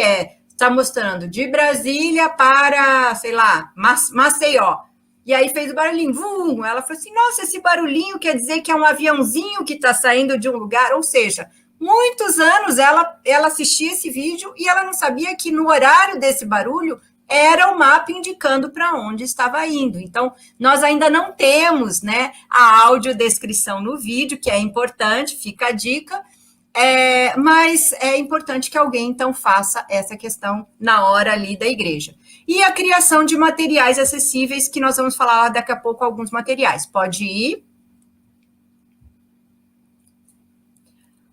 Speaker 2: está mostrando de Brasília para, sei lá, Maceió. E aí fez o barulhinho, vum, ela falou assim, nossa, esse barulhinho quer dizer que é um aviãozinho que está saindo de um lugar, ou seja, muitos anos ela assistia esse vídeo e ela não sabia que no horário desse barulho era o mapa indicando para onde estava indo. Então, nós ainda não temos, né, a audiodescrição no vídeo, que é importante, fica a dica, mas é importante que alguém, então, faça essa questão na hora ali da igreja. E a criação de materiais acessíveis, que nós vamos falar daqui a pouco alguns materiais. Pode ir.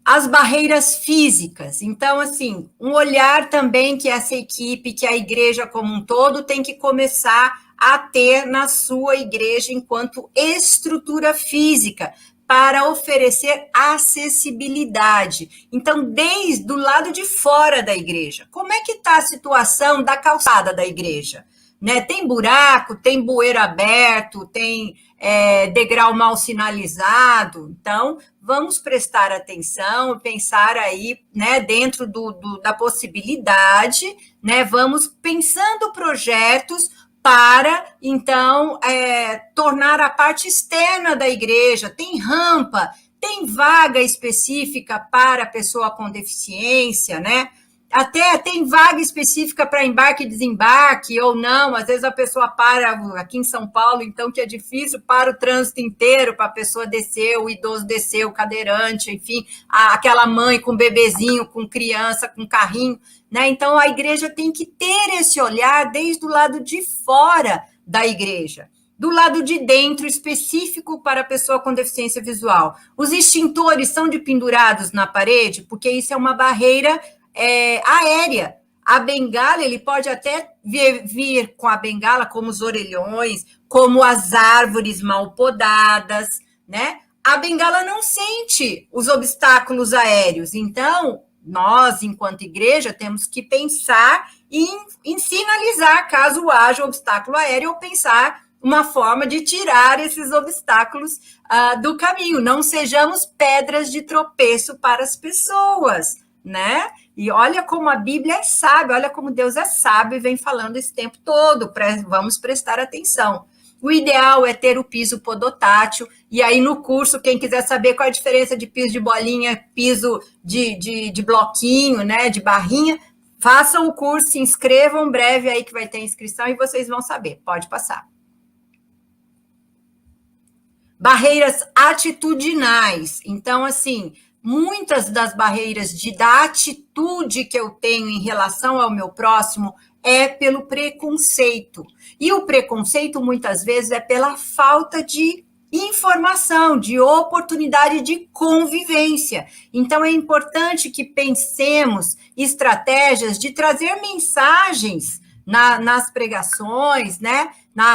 Speaker 2: As barreiras físicas. Então, assim, um olhar também que essa equipe, que a igreja como um todo, tem que começar a ter na sua igreja enquanto estrutura física, para oferecer acessibilidade. Então, desde o lado de fora da igreja, como é que está a situação da calçada da igreja? Né? Tem buraco, tem bueiro aberto, tem degrau mal sinalizado. Então, vamos prestar atenção, pensar aí, né, dentro da possibilidade, né, vamos pensando projetos para, então, tornar a parte externa da igreja, tem rampa, tem vaga específica para a pessoa com deficiência, né? Até tem vaga específica para embarque e desembarque, ou não, às vezes a pessoa para aqui em São Paulo, então que é difícil, para o trânsito inteiro, para a pessoa descer, o idoso descer, o cadeirante, enfim, aquela mãe com bebezinho, com criança, com carrinho, né? Então a igreja tem que ter esse olhar desde o lado de fora da igreja. Do lado de dentro, específico para a pessoa com deficiência visual. Os extintores são de pendurados na parede, porque isso é uma barreira aérea. A bengala, ele pode até vir com a bengala, como os orelhões, como as árvores mal podadas, né? A bengala não sente os obstáculos aéreos. Nós, enquanto igreja, temos que pensar em sinalizar caso haja obstáculo aéreo, ou pensar uma forma de tirar esses obstáculos do caminho. Não sejamos pedras de tropeço para as pessoas, né? E olha como a Bíblia é sábia, olha como Deus é sábio e vem falando esse tempo todo, vamos prestar atenção. O ideal é ter o piso podotátil, e aí no curso, quem quiser saber qual é a diferença de piso de bolinha, piso de bloquinho, né, de barrinha, façam o curso, se inscrevam breve aí que vai ter inscrição e vocês vão saber, pode passar. Barreiras atitudinais, então assim, muitas das barreiras da atitude que eu tenho em relação ao meu próximo é pelo preconceito. E o preconceito, muitas vezes, é pela falta de informação, de oportunidade de convivência. Então, é importante que pensemos estratégias de trazer mensagens nas pregações, né?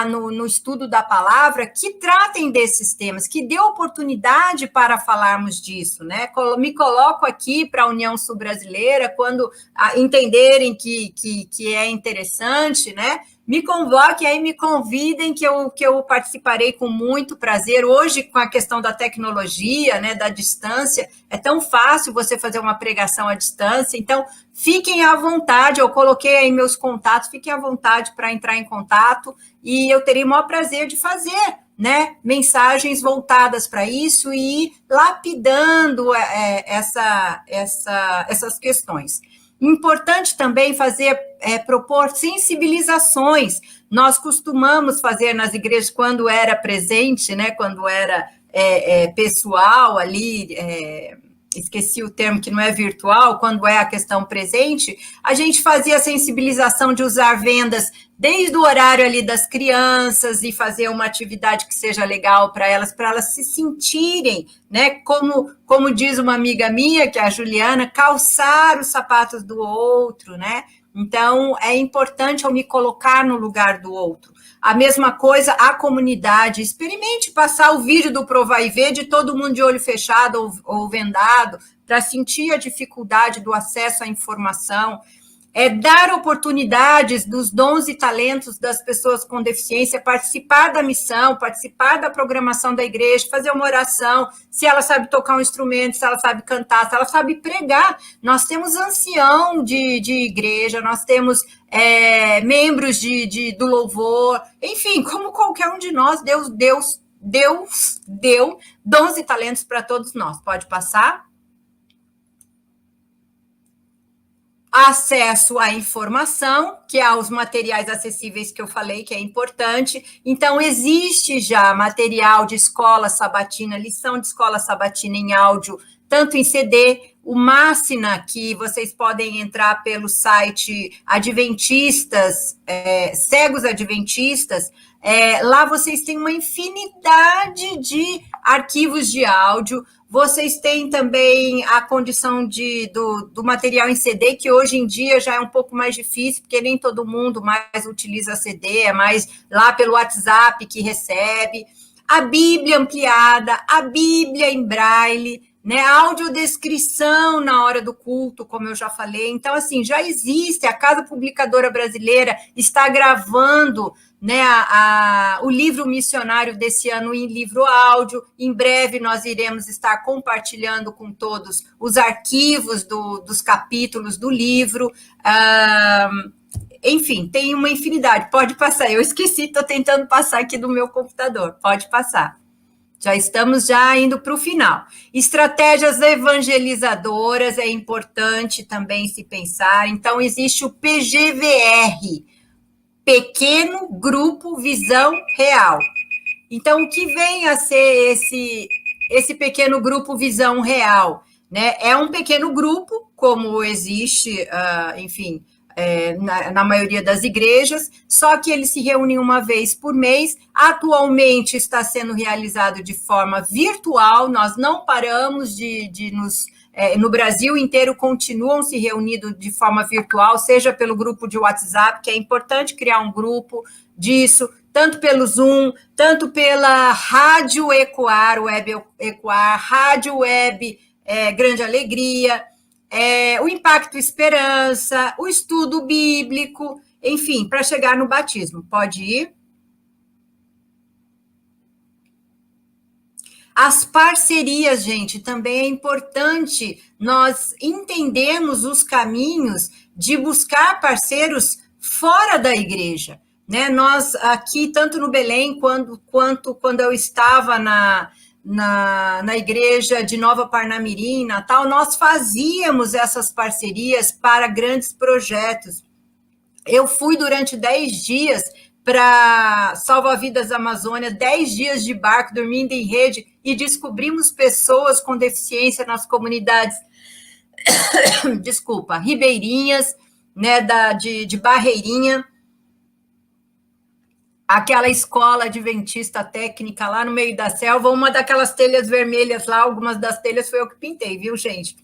Speaker 2: No estudo da palavra, que tratem desses temas, que dê oportunidade para falarmos disso, né? Me coloco aqui para a União Sul-Brasileira, quando entenderem que é interessante, né? Me convoquem aí, me convidem, que eu participarei com muito prazer. Hoje, com a questão da tecnologia, né, da distância, é tão fácil você fazer uma pregação à distância, então fiquem à vontade, eu coloquei aí meus contatos, fiquem à vontade para entrar em contato, e eu terei o maior prazer de fazer, né, mensagens voltadas para isso e ir lapidando essas questões. Importante também propor sensibilizações. Nós costumamos fazer nas igrejas, quando era presente, né, quando era pessoal ali, esqueci o termo, que não é virtual, quando é a questão presente, a gente fazia a sensibilização de usar vendas desde o horário ali das crianças e fazer uma atividade que seja legal para elas se sentirem, né, como diz uma amiga minha, que é a Juliana, calçar os sapatos do outro, né? Então, é importante eu me colocar no lugar do outro. A mesma coisa, a comunidade. Experimente passar o vídeo do Provar e Ver de todo mundo de olho fechado ou vendado, para sentir a dificuldade do acesso à informação, dar oportunidades dos dons e talentos das pessoas com deficiência, participar da missão, participar da programação da igreja, fazer uma oração, se ela sabe tocar um instrumento, se ela sabe cantar, se ela sabe pregar. Nós temos ancião de igreja, nós temos membros do louvor, enfim, como qualquer um de nós, Deus deu dons e talentos para todos nós. Pode passar? Acesso à informação, que é aos materiais acessíveis que eu falei, que é importante. Então, existe já material de escola sabatina, lição de escola sabatina em áudio, tanto em CD, o Máxina, que vocês podem entrar pelo site Adventistas, Cegos Adventistas, lá vocês têm uma infinidade de arquivos de áudio. Vocês têm também a condição do material em CD, que hoje em dia já é um pouco mais difícil, porque nem todo mundo mais utiliza CD, é mais lá pelo WhatsApp que recebe. A Bíblia ampliada, a Bíblia em braille, né? A audiodescrição na hora do culto, como eu já falei. Então, assim, já existe, a Casa Publicadora Brasileira está gravando, né, o livro missionário desse ano em livro áudio. Em breve nós iremos estar compartilhando com todos os arquivos dos capítulos do livro. Enfim, tem uma infinidade. Pode passar, eu esqueci, estou tentando passar aqui do meu computador. Pode passar. Já estamos indo para o final. Estratégias evangelizadoras é importante também se pensar. Então, existe o PGVR, Pequeno Grupo Visão Real. Então, o que vem a ser esse pequeno grupo Visão Real? Né? É um pequeno grupo, como existe, enfim, na maioria das igrejas, só que eles se reúnem uma vez por mês. Atualmente está sendo realizado de forma virtual, nós não paramos no Brasil inteiro continuam se reunindo de forma virtual, seja pelo grupo de WhatsApp, que é importante criar um grupo disso, tanto pelo Zoom, tanto pela Rádio Ecoar, Web Ecoar, Rádio Web Grande Alegria, o Impacto Esperança, o estudo bíblico, enfim, para chegar no batismo. Pode ir? As parcerias, gente, também é importante nós entendermos os caminhos de buscar parceiros fora da igreja, né? Nós aqui, tanto no Belém, quanto quando eu estava na igreja de Nova Parnamirim, Natal, nós fazíamos essas parcerias para grandes projetos. Eu fui durante 10 dias para Salva-Vidas Amazônia, 10 dias de barco, dormindo em rede, e descobrimos pessoas com deficiência nas comunidades, ribeirinhas, né, de Barreirinha, aquela escola adventista técnica lá no meio da selva, uma daquelas telhas vermelhas lá, algumas das telhas foi eu que pintei, viu, gente?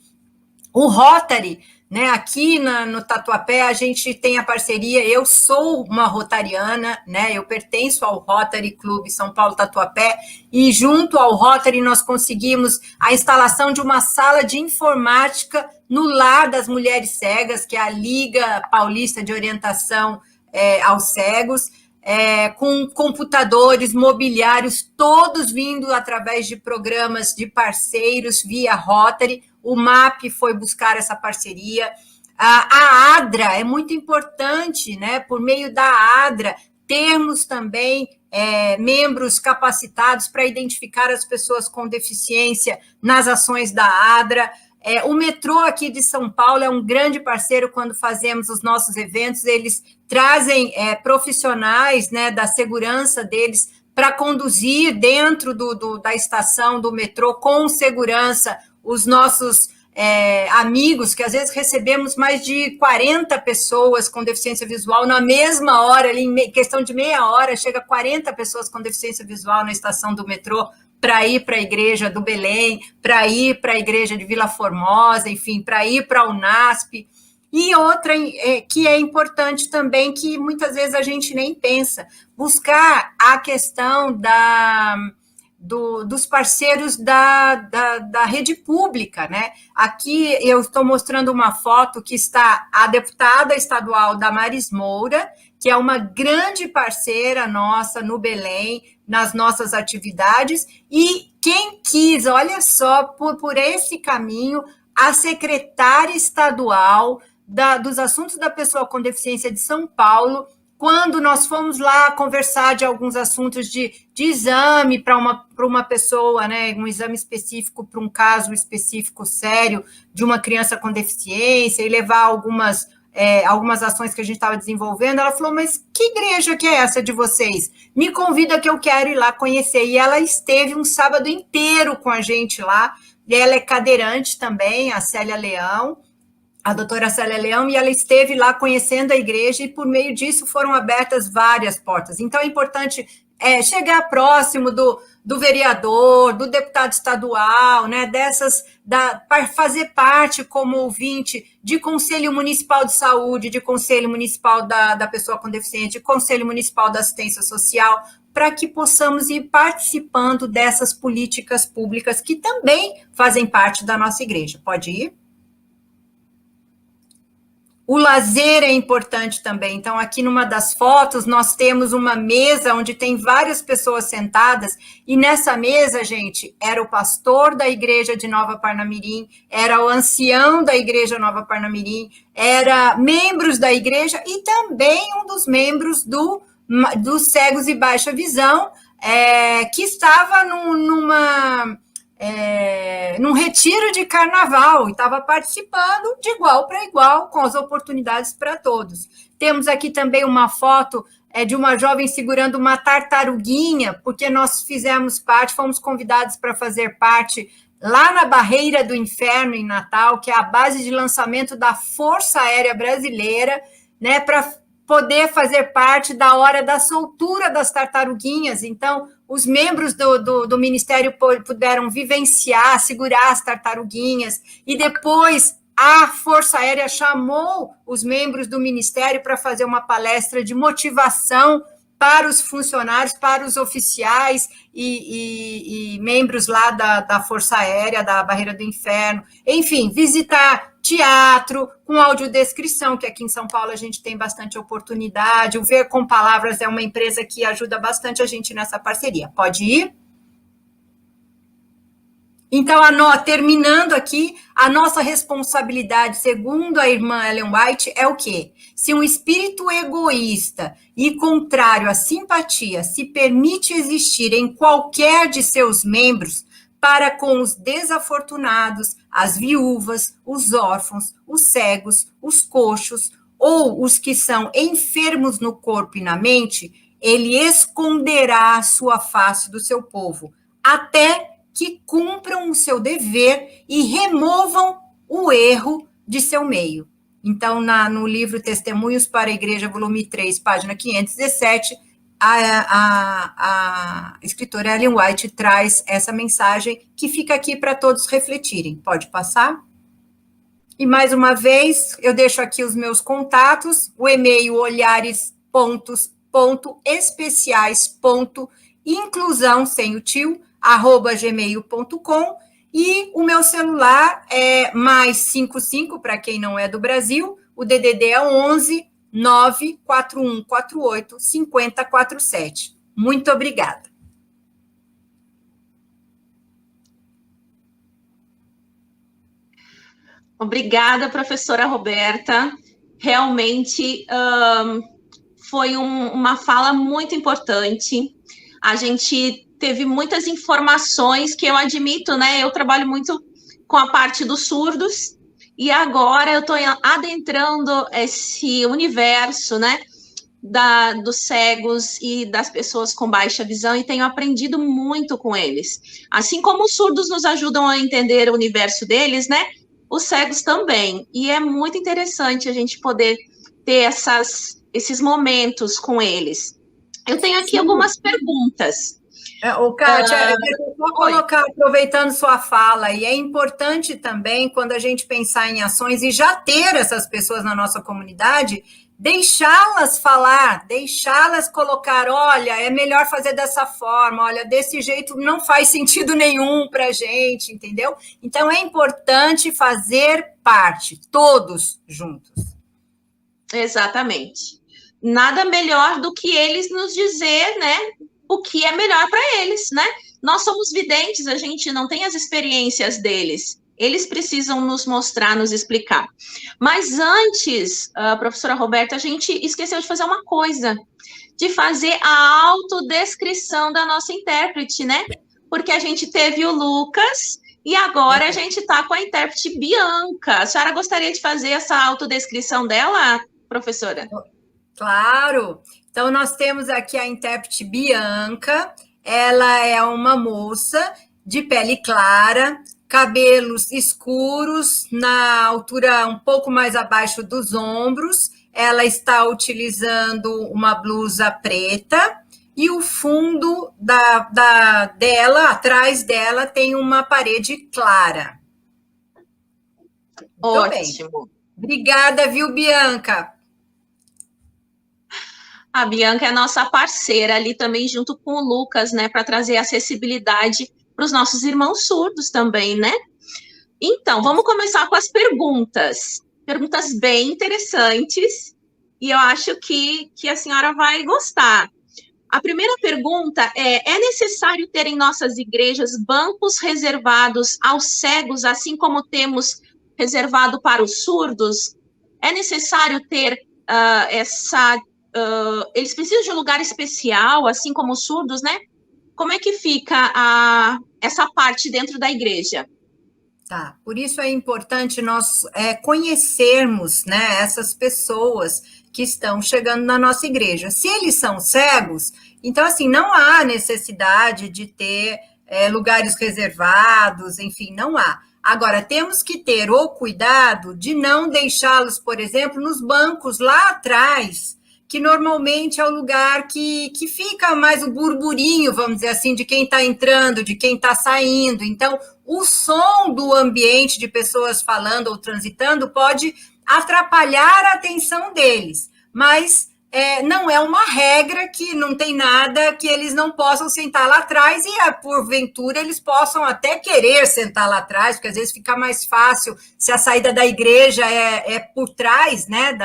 Speaker 2: O Rotary, né, aqui no Tatuapé, a gente tem a parceria, eu sou uma rotariana, né, eu pertenço ao Rotary Clube São Paulo Tatuapé, e junto ao Rotary nós conseguimos a instalação de uma sala de informática no Lar das Mulheres Cegas, que é a Liga Paulista de Orientação aos Cegos, com computadores, mobiliários, todos vindo através de programas de parceiros via Rotary. O MAP foi buscar essa parceria. A ADRA é muito importante, né? Por meio da ADRA, termos também membros capacitados para identificar as pessoas com deficiência nas ações da ADRA. O metrô aqui de São Paulo é um grande parceiro quando fazemos os nossos eventos. Eles trazem profissionais, né, da segurança deles para conduzir dentro da estação do metrô com segurança os nossos amigos, que às vezes recebemos mais de 40 pessoas com deficiência visual na mesma hora, ali, em questão de meia hora, chega 40 pessoas com deficiência visual na estação do metrô para ir para a igreja do Belém, para ir para a igreja de Vila Formosa, enfim, para ir para a UNASP. E outra que é importante também, que muitas vezes a gente nem pensa, buscar a questão dos parceiros da rede pública, né? Aqui eu estou mostrando uma foto que está a deputada estadual Damares Moura, que é uma grande parceira nossa no Belém, nas nossas atividades, e quem quis, olha só, por esse caminho, a secretária estadual dos assuntos da pessoa com deficiência de São Paulo, quando nós fomos lá conversar de alguns assuntos de exame para uma pessoa, né, um exame específico para um caso específico sério de uma criança com deficiência e levar algumas ações que a gente estava desenvolvendo, ela falou, mas que igreja que é essa de vocês? Me convida que eu quero ir lá conhecer. E ela esteve um sábado inteiro com a gente lá, e ela é cadeirante também, a Célia Leão, a doutora Célia Leão, e ela esteve lá conhecendo a igreja, e por meio disso foram abertas várias portas. Então, é importante chegar próximo do vereador, do deputado estadual, né, para fazer parte como ouvinte de Conselho Municipal de Saúde, de Conselho Municipal da Pessoa com Deficiência, de Conselho Municipal da Assistência Social, para que possamos ir participando dessas políticas públicas que também fazem parte da nossa igreja. Pode ir? O lazer é importante também. Então, aqui numa das fotos, nós temos uma mesa onde tem várias pessoas sentadas, e nessa mesa, gente, era o pastor da igreja de Nova Parnamirim, era o ancião da igreja Nova Parnamirim, era membros da igreja e também um dos membros dos cegos e baixa visão, que estava num retiro de carnaval, e estava participando de igual para igual, com as oportunidades para todos. Temos aqui também uma foto de uma jovem segurando uma tartaruguinha, porque nós fomos convidados para fazer parte lá na Barreira do Inferno, em Natal, que é a base de lançamento da Força Aérea Brasileira, né, para poder fazer parte da hora da soltura das tartaruguinhas. Então, os membros do Ministério puderam vivenciar, segurar as tartaruguinhas, e depois a Força Aérea chamou os membros do Ministério para fazer uma palestra de motivação para os funcionários, para os oficiais e membros lá da Força Aérea, da Barreira do Inferno. Enfim, visitar teatro com audiodescrição, que aqui em São Paulo a gente tem bastante oportunidade. O Ver com Palavras é uma empresa que ajuda bastante a gente nessa parceria. Pode ir? Então, terminando aqui, a nossa responsabilidade, segundo a irmã Ellen White, é o quê? Se um espírito egoísta e contrário à simpatia se permite existir em qualquer de seus membros, para com os desafortunados, as viúvas, os órfãos, os cegos, os coxos, ou os que são enfermos no corpo e na mente, ele esconderá a sua face do seu povo, até que cumpram o seu dever e removam o erro de seu meio. Então, no livro Testemunhos para a Igreja, volume 3, página 517, a escritora Ellen White traz essa mensagem que fica aqui para todos refletirem. Pode passar? E, mais uma vez, eu deixo aqui os meus contatos, o e-mail olhares.especiais.inclusão, sem o tio, @gmail.com, e o meu celular é +55, para quem não é do Brasil, o DDD é 11 94148 5047. Muito obrigada.
Speaker 1: Obrigada, professora Roberta. Realmente foi uma fala muito importante. A gente teve muitas informações que eu admito, né? Eu trabalho muito com a parte dos surdos, e agora eu estou adentrando esse universo, né, dos cegos e das pessoas com baixa visão, e tenho aprendido muito com eles. Assim como os surdos nos ajudam a entender o universo deles, né, os cegos também. E é muito interessante a gente poder ter esses momentos com eles. Eu tenho aqui algumas perguntas.
Speaker 2: Kátia, eu vou colocar, aproveitando sua fala, e é importante também, quando a gente pensar em ações e já ter essas pessoas na nossa comunidade, deixá-las falar, deixá-las colocar, olha, é melhor fazer dessa forma, olha, desse jeito não faz sentido nenhum para a gente, entendeu? Então, é importante fazer parte, todos juntos.
Speaker 1: Exatamente. Nada melhor do que eles nos dizer, né, o que é melhor para eles, né? Nós somos videntes, a gente não tem as experiências deles. Eles precisam nos mostrar, nos explicar. Mas antes, professora Roberta, a gente esqueceu de fazer uma coisa, de fazer a autodescrição da nossa intérprete, né? Porque a gente teve o Lucas e agora a gente está com a intérprete Bianca. A senhora gostaria de fazer essa autodescrição dela, professora?
Speaker 2: Claro. Então, nós temos aqui a intérprete Bianca. Ela é uma moça de pele clara, cabelos escuros, na altura um pouco mais abaixo dos ombros. Ela está utilizando uma blusa preta e o fundo dela, atrás dela, tem uma parede clara.
Speaker 1: Ótimo.
Speaker 2: Bem. Obrigada, viu, Bianca?
Speaker 1: A Bianca é nossa parceira ali também, junto com o Lucas, né, para trazer acessibilidade para os nossos irmãos surdos também, né? Então, vamos começar com as perguntas. Perguntas bem interessantes, e eu acho que a senhora vai gostar. A primeira pergunta é necessário ter em nossas igrejas bancos reservados aos cegos, assim como temos reservado para os surdos? É necessário ter eles precisam de um lugar especial, assim como os surdos, né? Como é que fica essa parte dentro da igreja?
Speaker 2: Tá, por isso é importante nós conhecermos, né, essas pessoas que estão chegando na nossa igreja. Se eles são cegos, então, assim, não há necessidade de ter lugares reservados, enfim, não há. Agora, temos que ter o cuidado de não deixá-los, por exemplo, nos bancos lá atrás, que normalmente é o lugar que fica mais o burburinho, vamos dizer assim, de quem está entrando, de quem está saindo. Então, o som do ambiente de pessoas falando ou transitando pode atrapalhar a atenção deles, mas não é uma regra que não tem nada que eles não possam sentar lá atrás e, porventura, eles possam até querer sentar lá atrás, porque às vezes fica mais fácil se a saída da igreja é por trás, né,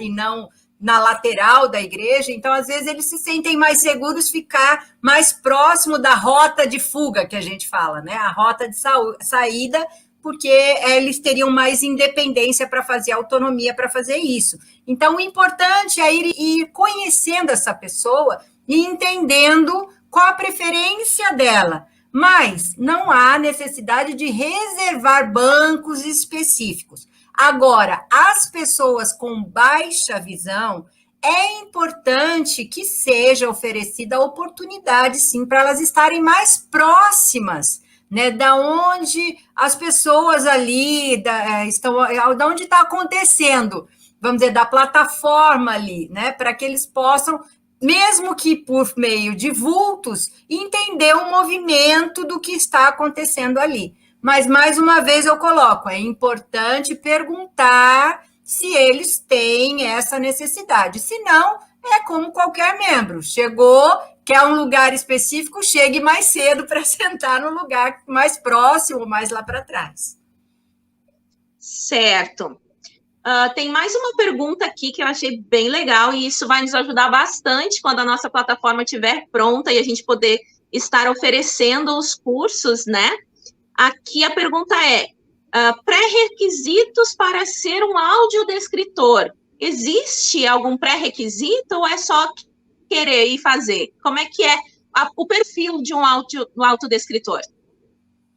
Speaker 2: e não na lateral da igreja, então, às vezes, eles se sentem mais seguros ficar mais próximo da rota de fuga, que a gente fala, né? A rota de saída, porque eles teriam mais independência para fazer, autonomia para fazer isso. Então, o importante é ir conhecendo essa pessoa e entendendo qual a preferência dela. Mas não há necessidade de reservar bancos específicos. Agora, as pessoas com baixa visão, é importante que seja oferecida a oportunidade, sim, para elas estarem mais próximas, né, da onde as pessoas ali estão, da onde está acontecendo, vamos dizer, da plataforma ali, né, para que eles possam, mesmo que por meio de vultos, entender o movimento do que está acontecendo ali. Mas, mais uma vez, eu coloco, é importante perguntar se eles têm essa necessidade. Se não, é como qualquer membro. Chegou, quer um lugar específico, chegue mais cedo para sentar no lugar mais próximo, mais lá para trás.
Speaker 1: Certo. Tem mais uma pergunta aqui que eu achei bem legal, e isso vai nos ajudar bastante quando a nossa plataforma estiver pronta e a gente poder estar oferecendo os cursos, né? Aqui a pergunta é, pré-requisitos para ser um audiodescritor. Existe algum pré-requisito ou é só querer e fazer? Como é que é o perfil de um autodescritor?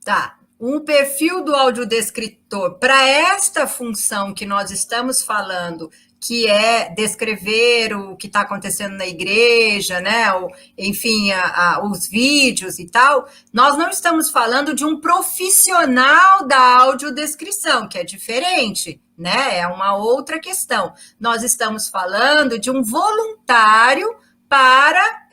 Speaker 2: Tá. Um perfil do audiodescritor para esta função que nós estamos falando, que é descrever o que está acontecendo na igreja, né? Enfim, os vídeos e tal, nós não estamos falando de um profissional da audiodescrição, que é diferente, né? É uma outra questão. Nós estamos falando de um voluntário para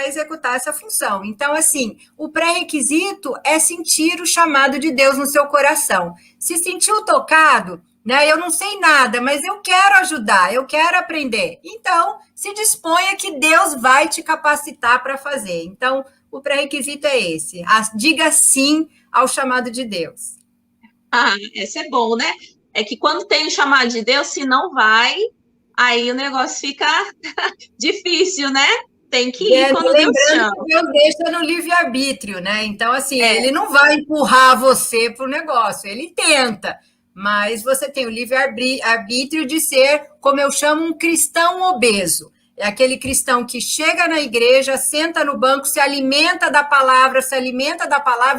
Speaker 2: executar essa função. Então, assim, o pré-requisito é sentir o chamado de Deus no seu coração. Se sentiu tocado, né? Eu não sei nada, mas eu quero ajudar, eu quero aprender. Então, se disponha que Deus vai te capacitar para fazer. Então, o pré-requisito é esse: diga sim ao chamado de Deus.
Speaker 1: Ah, esse é bom, né? É que quando tem o chamado de Deus, se não vai, aí o negócio fica difícil, né? Tem que ir quando Deus
Speaker 2: Lembrando
Speaker 1: chama.
Speaker 2: que Deus deixa no livre-arbítrio, né? Então, assim,
Speaker 1: É,
Speaker 2: ele não vai empurrar você para o negócio, ele tenta, mas você tem o livre-arbítrio de ser, como eu chamo, um cristão obeso. É aquele cristão que chega na igreja, senta no banco, se alimenta da palavra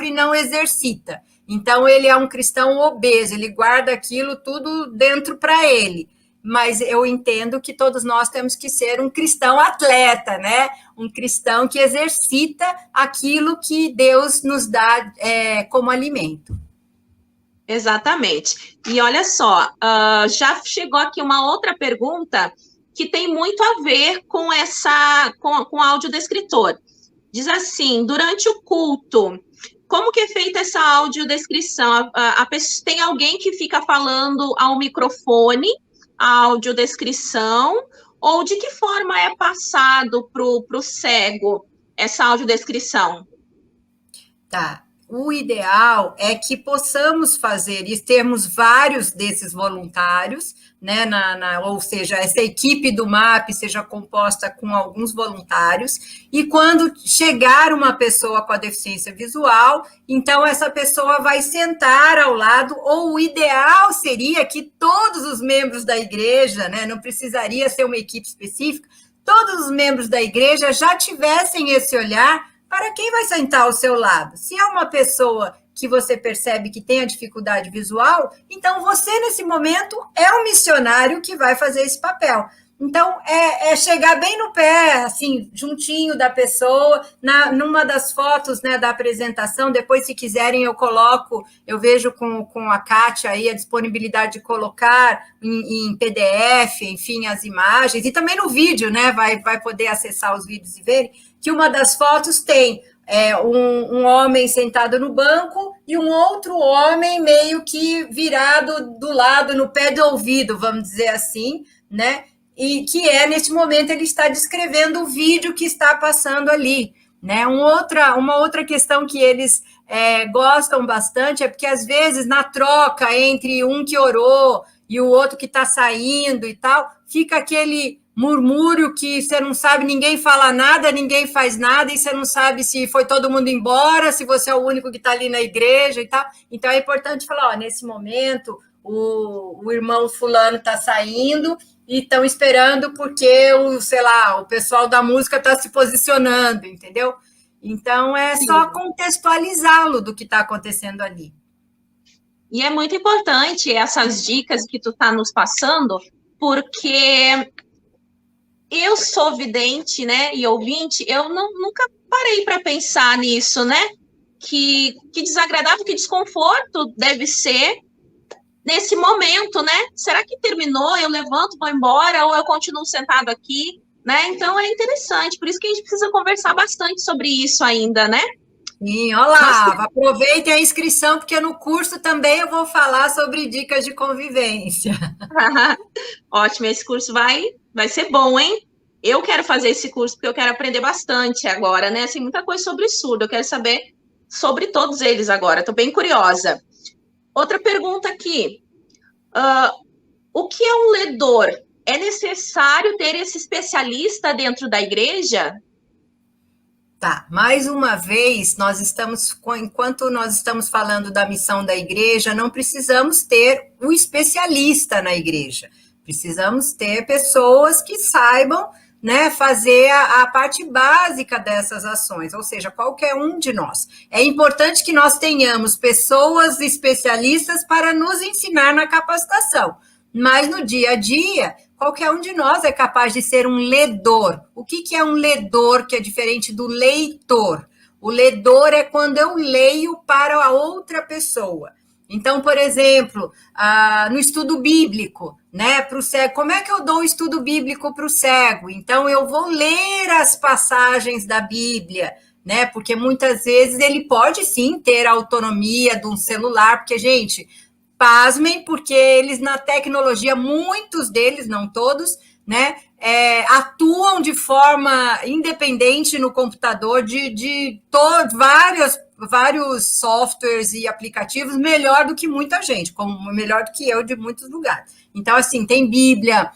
Speaker 2: e não exercita. Então, ele é um cristão obeso, ele guarda aquilo tudo dentro para ele. Mas eu entendo que todos nós temos que ser um cristão atleta, né? Um cristão que exercita aquilo que Deus nos dá como alimento.
Speaker 1: exatamente. E olha só, já chegou aqui uma outra pergunta que tem muito a ver com com a audiodescritor. Diz assim: durante o culto, como que é feita essa audiodescrição? Tem alguém que fica falando ao microfone, a audiodescrição, ou de que forma é passado para o cego essa audiodescrição?
Speaker 2: Tá. O ideal é que possamos fazer e termos vários desses voluntários, né? Ou seja, essa equipe do MAP seja composta com alguns voluntários, e quando chegar uma pessoa com a deficiência visual, então essa pessoa vai sentar ao lado, ou o ideal seria que todos os membros da igreja, né? Não precisaria ser uma equipe específica, todos os membros da igreja já tivessem esse olhar para quem vai sentar ao seu lado. Se é uma pessoa que você percebe que tem a dificuldade visual, então você, nesse momento, é um missionário que vai fazer esse papel. Então, é chegar bem no pé, assim, juntinho da pessoa, numa das fotos, né, da apresentação. Depois, se quiserem, eu vejo com a Kátia aí a disponibilidade de colocar em PDF, enfim, as imagens, e também no vídeo, né, vai poder acessar os vídeos e ver que uma das fotos tem um homem sentado no banco e um outro homem meio que virado do lado, no pé do ouvido, vamos dizer assim, né? E que nesse momento, ele está descrevendo o vídeo que está passando ali, né? Uma outra questão que eles gostam bastante é porque, às vezes, na troca entre um que orou e o outro que está saindo e tal, fica aquele murmúrio que você não sabe, ninguém fala nada, ninguém faz nada, e você não sabe se foi todo mundo embora, se você é o único que está ali na igreja e tal. Então, é importante falar, nesse momento, o irmão fulano está saindo e estão esperando porque o pessoal da música está se posicionando, entendeu? Então, é só
Speaker 1: Sim.
Speaker 2: contextualizá-lo do que está acontecendo ali.
Speaker 1: E é muito importante essas dicas que tu está nos passando, porque eu sou vidente, né, e ouvinte, eu nunca parei para pensar nisso, né? Que desagradável, que desconforto deve ser nesse momento, né? Será que terminou? Eu levanto, vou embora, ou eu continuo sentado aqui, né? Então é interessante, por isso que a gente precisa conversar bastante sobre isso ainda, né?
Speaker 2: Sim, olá, aproveitem a inscrição, porque no curso também eu vou falar sobre dicas de convivência.
Speaker 1: Ótimo, esse curso vai ser bom, hein? Eu quero fazer esse curso porque eu quero aprender bastante agora, né? Assim, muita coisa sobre surdo, eu quero saber sobre todos eles agora, estou bem curiosa. Outra pergunta aqui, o que é um ledor? É necessário ter esse especialista dentro da igreja?
Speaker 2: Tá, mais uma vez, enquanto nós estamos falando da missão da igreja, não precisamos ter um especialista na igreja. Precisamos ter pessoas que saibam, né, fazer a parte básica dessas ações, ou seja, qualquer um de nós. É importante que nós tenhamos pessoas especialistas para nos ensinar na capacitação, mas no dia a dia, qualquer um de nós é capaz de ser um ledor. O que é um ledor, que é diferente do leitor? O ledor é quando eu leio para a outra pessoa. Então, por exemplo, no estudo bíblico, né, para o cego, como é que eu dou o estudo bíblico para o cego? Então, eu vou ler as passagens da Bíblia, né, porque muitas vezes ele pode sim ter autonomia de um celular, porque, gente, pasmem, porque eles na tecnologia, muitos deles, não todos, né, atuam de forma independente no computador vários softwares e aplicativos melhor do que muita gente, como melhor do que eu de muitos lugares. Então, assim, tem Bíblia,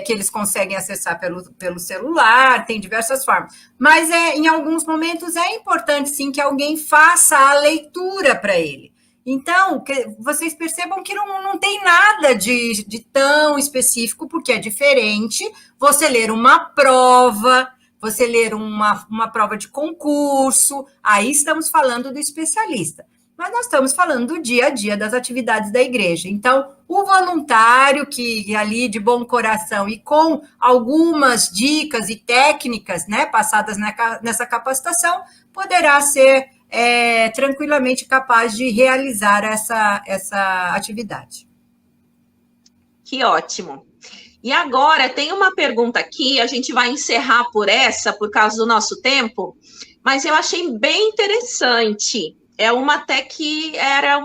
Speaker 2: que eles conseguem acessar pelo celular, tem diversas formas. Mas em alguns momentos é importante, sim, que alguém faça a leitura para ele. Então, vocês percebam que não tem nada de tão específico, porque é diferente você ler uma prova, você ler uma prova de concurso, aí estamos falando do especialista. Mas nós estamos falando do dia a dia das atividades da igreja. Então, o voluntário que ali de bom coração e com algumas dicas e técnicas, né, passadas nessa capacitação, poderá ser tranquilamente capaz de realizar essa atividade.
Speaker 1: Que ótimo. E agora, tem uma pergunta aqui, a gente vai encerrar por causa do nosso tempo, mas eu achei bem interessante. É uma até que era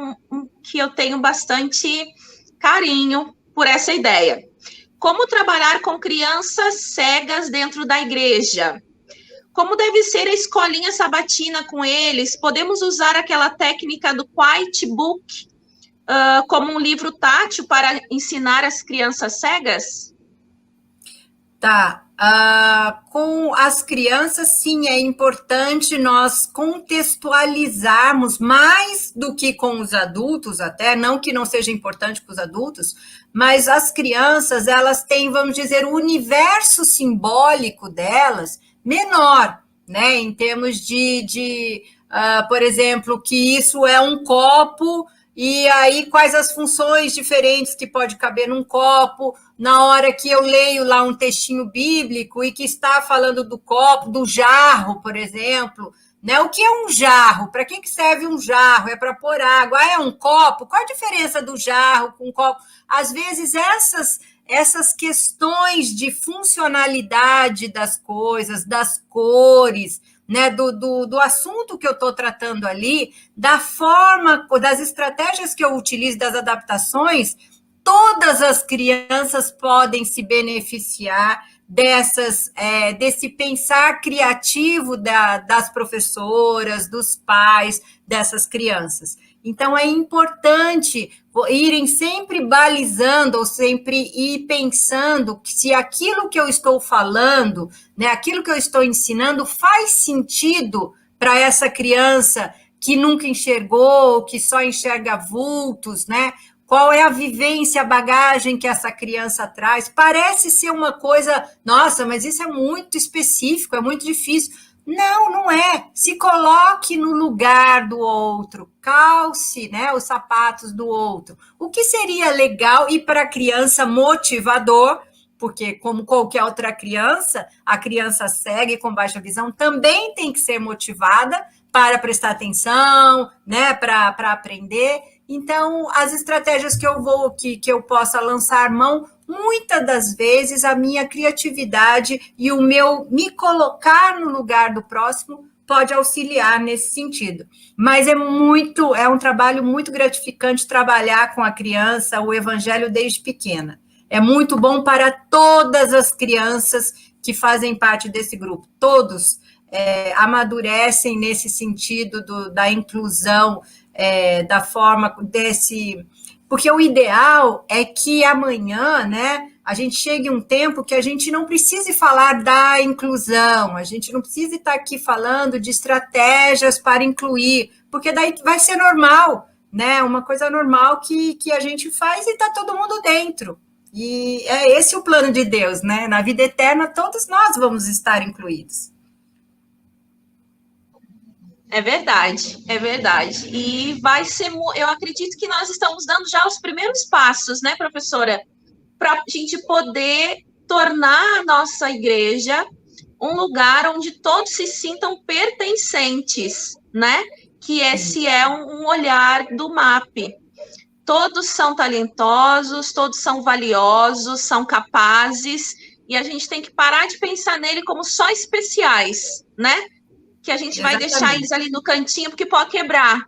Speaker 1: que eu tenho bastante carinho por essa ideia. Como trabalhar com crianças cegas dentro da igreja? Como deve ser a escolinha sabatina com eles? Podemos usar aquela técnica do Quiet Book como um livro tátil para ensinar as crianças cegas?
Speaker 2: Tá. Com as crianças, sim, é importante nós contextualizarmos mais do que com os adultos, até, não que não seja importante com os adultos, mas as crianças, elas têm, vamos dizer, o universo simbólico delas menor, né, em termos por exemplo, que isso é um copo, e aí quais as funções diferentes que pode caber num copo, na hora que eu leio lá um textinho bíblico e que está falando do copo, do jarro, por exemplo, né? O que é um jarro? Para que serve um jarro? É para pôr água. É um copo? Qual a diferença do jarro com o copo? Às vezes, essas questões de funcionalidade das coisas, das cores, né, do assunto que eu estou tratando ali, da forma, das estratégias que eu utilizo, das adaptações, todas as crianças podem se beneficiar desse pensar criativo das professoras, dos pais, dessas crianças. Então, é importante irem sempre balizando, ou sempre ir pensando que se aquilo que eu estou falando, né, aquilo que eu estou ensinando faz sentido para essa criança que nunca enxergou, que só enxerga vultos, né? Qual é a vivência, a bagagem que essa criança traz? Parece ser uma coisa, nossa, mas isso é muito específico, é muito difícil. Não, não é. Se coloque no lugar do outro, calce, né, os sapatos do outro. O que seria legal e para a criança motivador, porque como qualquer outra criança, a criança cega e com baixa visão também tem que ser motivada para prestar atenção, né, para aprender. Então, as estratégias que eu possa lançar mão, muitas das vezes a minha criatividade e o meu me colocar no lugar do próximo pode auxiliar nesse sentido. Mas é um trabalho muito gratificante trabalhar com a criança, o evangelho desde pequena. É muito bom para todas as crianças que fazem parte desse grupo. Todos amadurecem nesse sentido da inclusão, da forma porque o ideal é que amanhã, né, a gente chegue um tempo que a gente não precise falar da inclusão, a gente não precisa estar aqui falando de estratégias para incluir, porque daí vai ser normal, né, uma coisa normal que a gente faz e está todo mundo dentro. E é esse o plano de Deus, né? Na vida eterna, todos nós vamos estar incluídos.
Speaker 1: É verdade, é verdade. E eu acredito que nós estamos dando já os primeiros passos, né, professora, para a gente poder tornar a nossa igreja um lugar onde todos se sintam pertencentes, né? Que esse é um olhar do MAP. Todos são talentosos, todos são valiosos, são capazes, e a gente tem que parar de pensar nele como só especiais, né? Que a gente vai deixar eles ali no cantinho porque pode quebrar.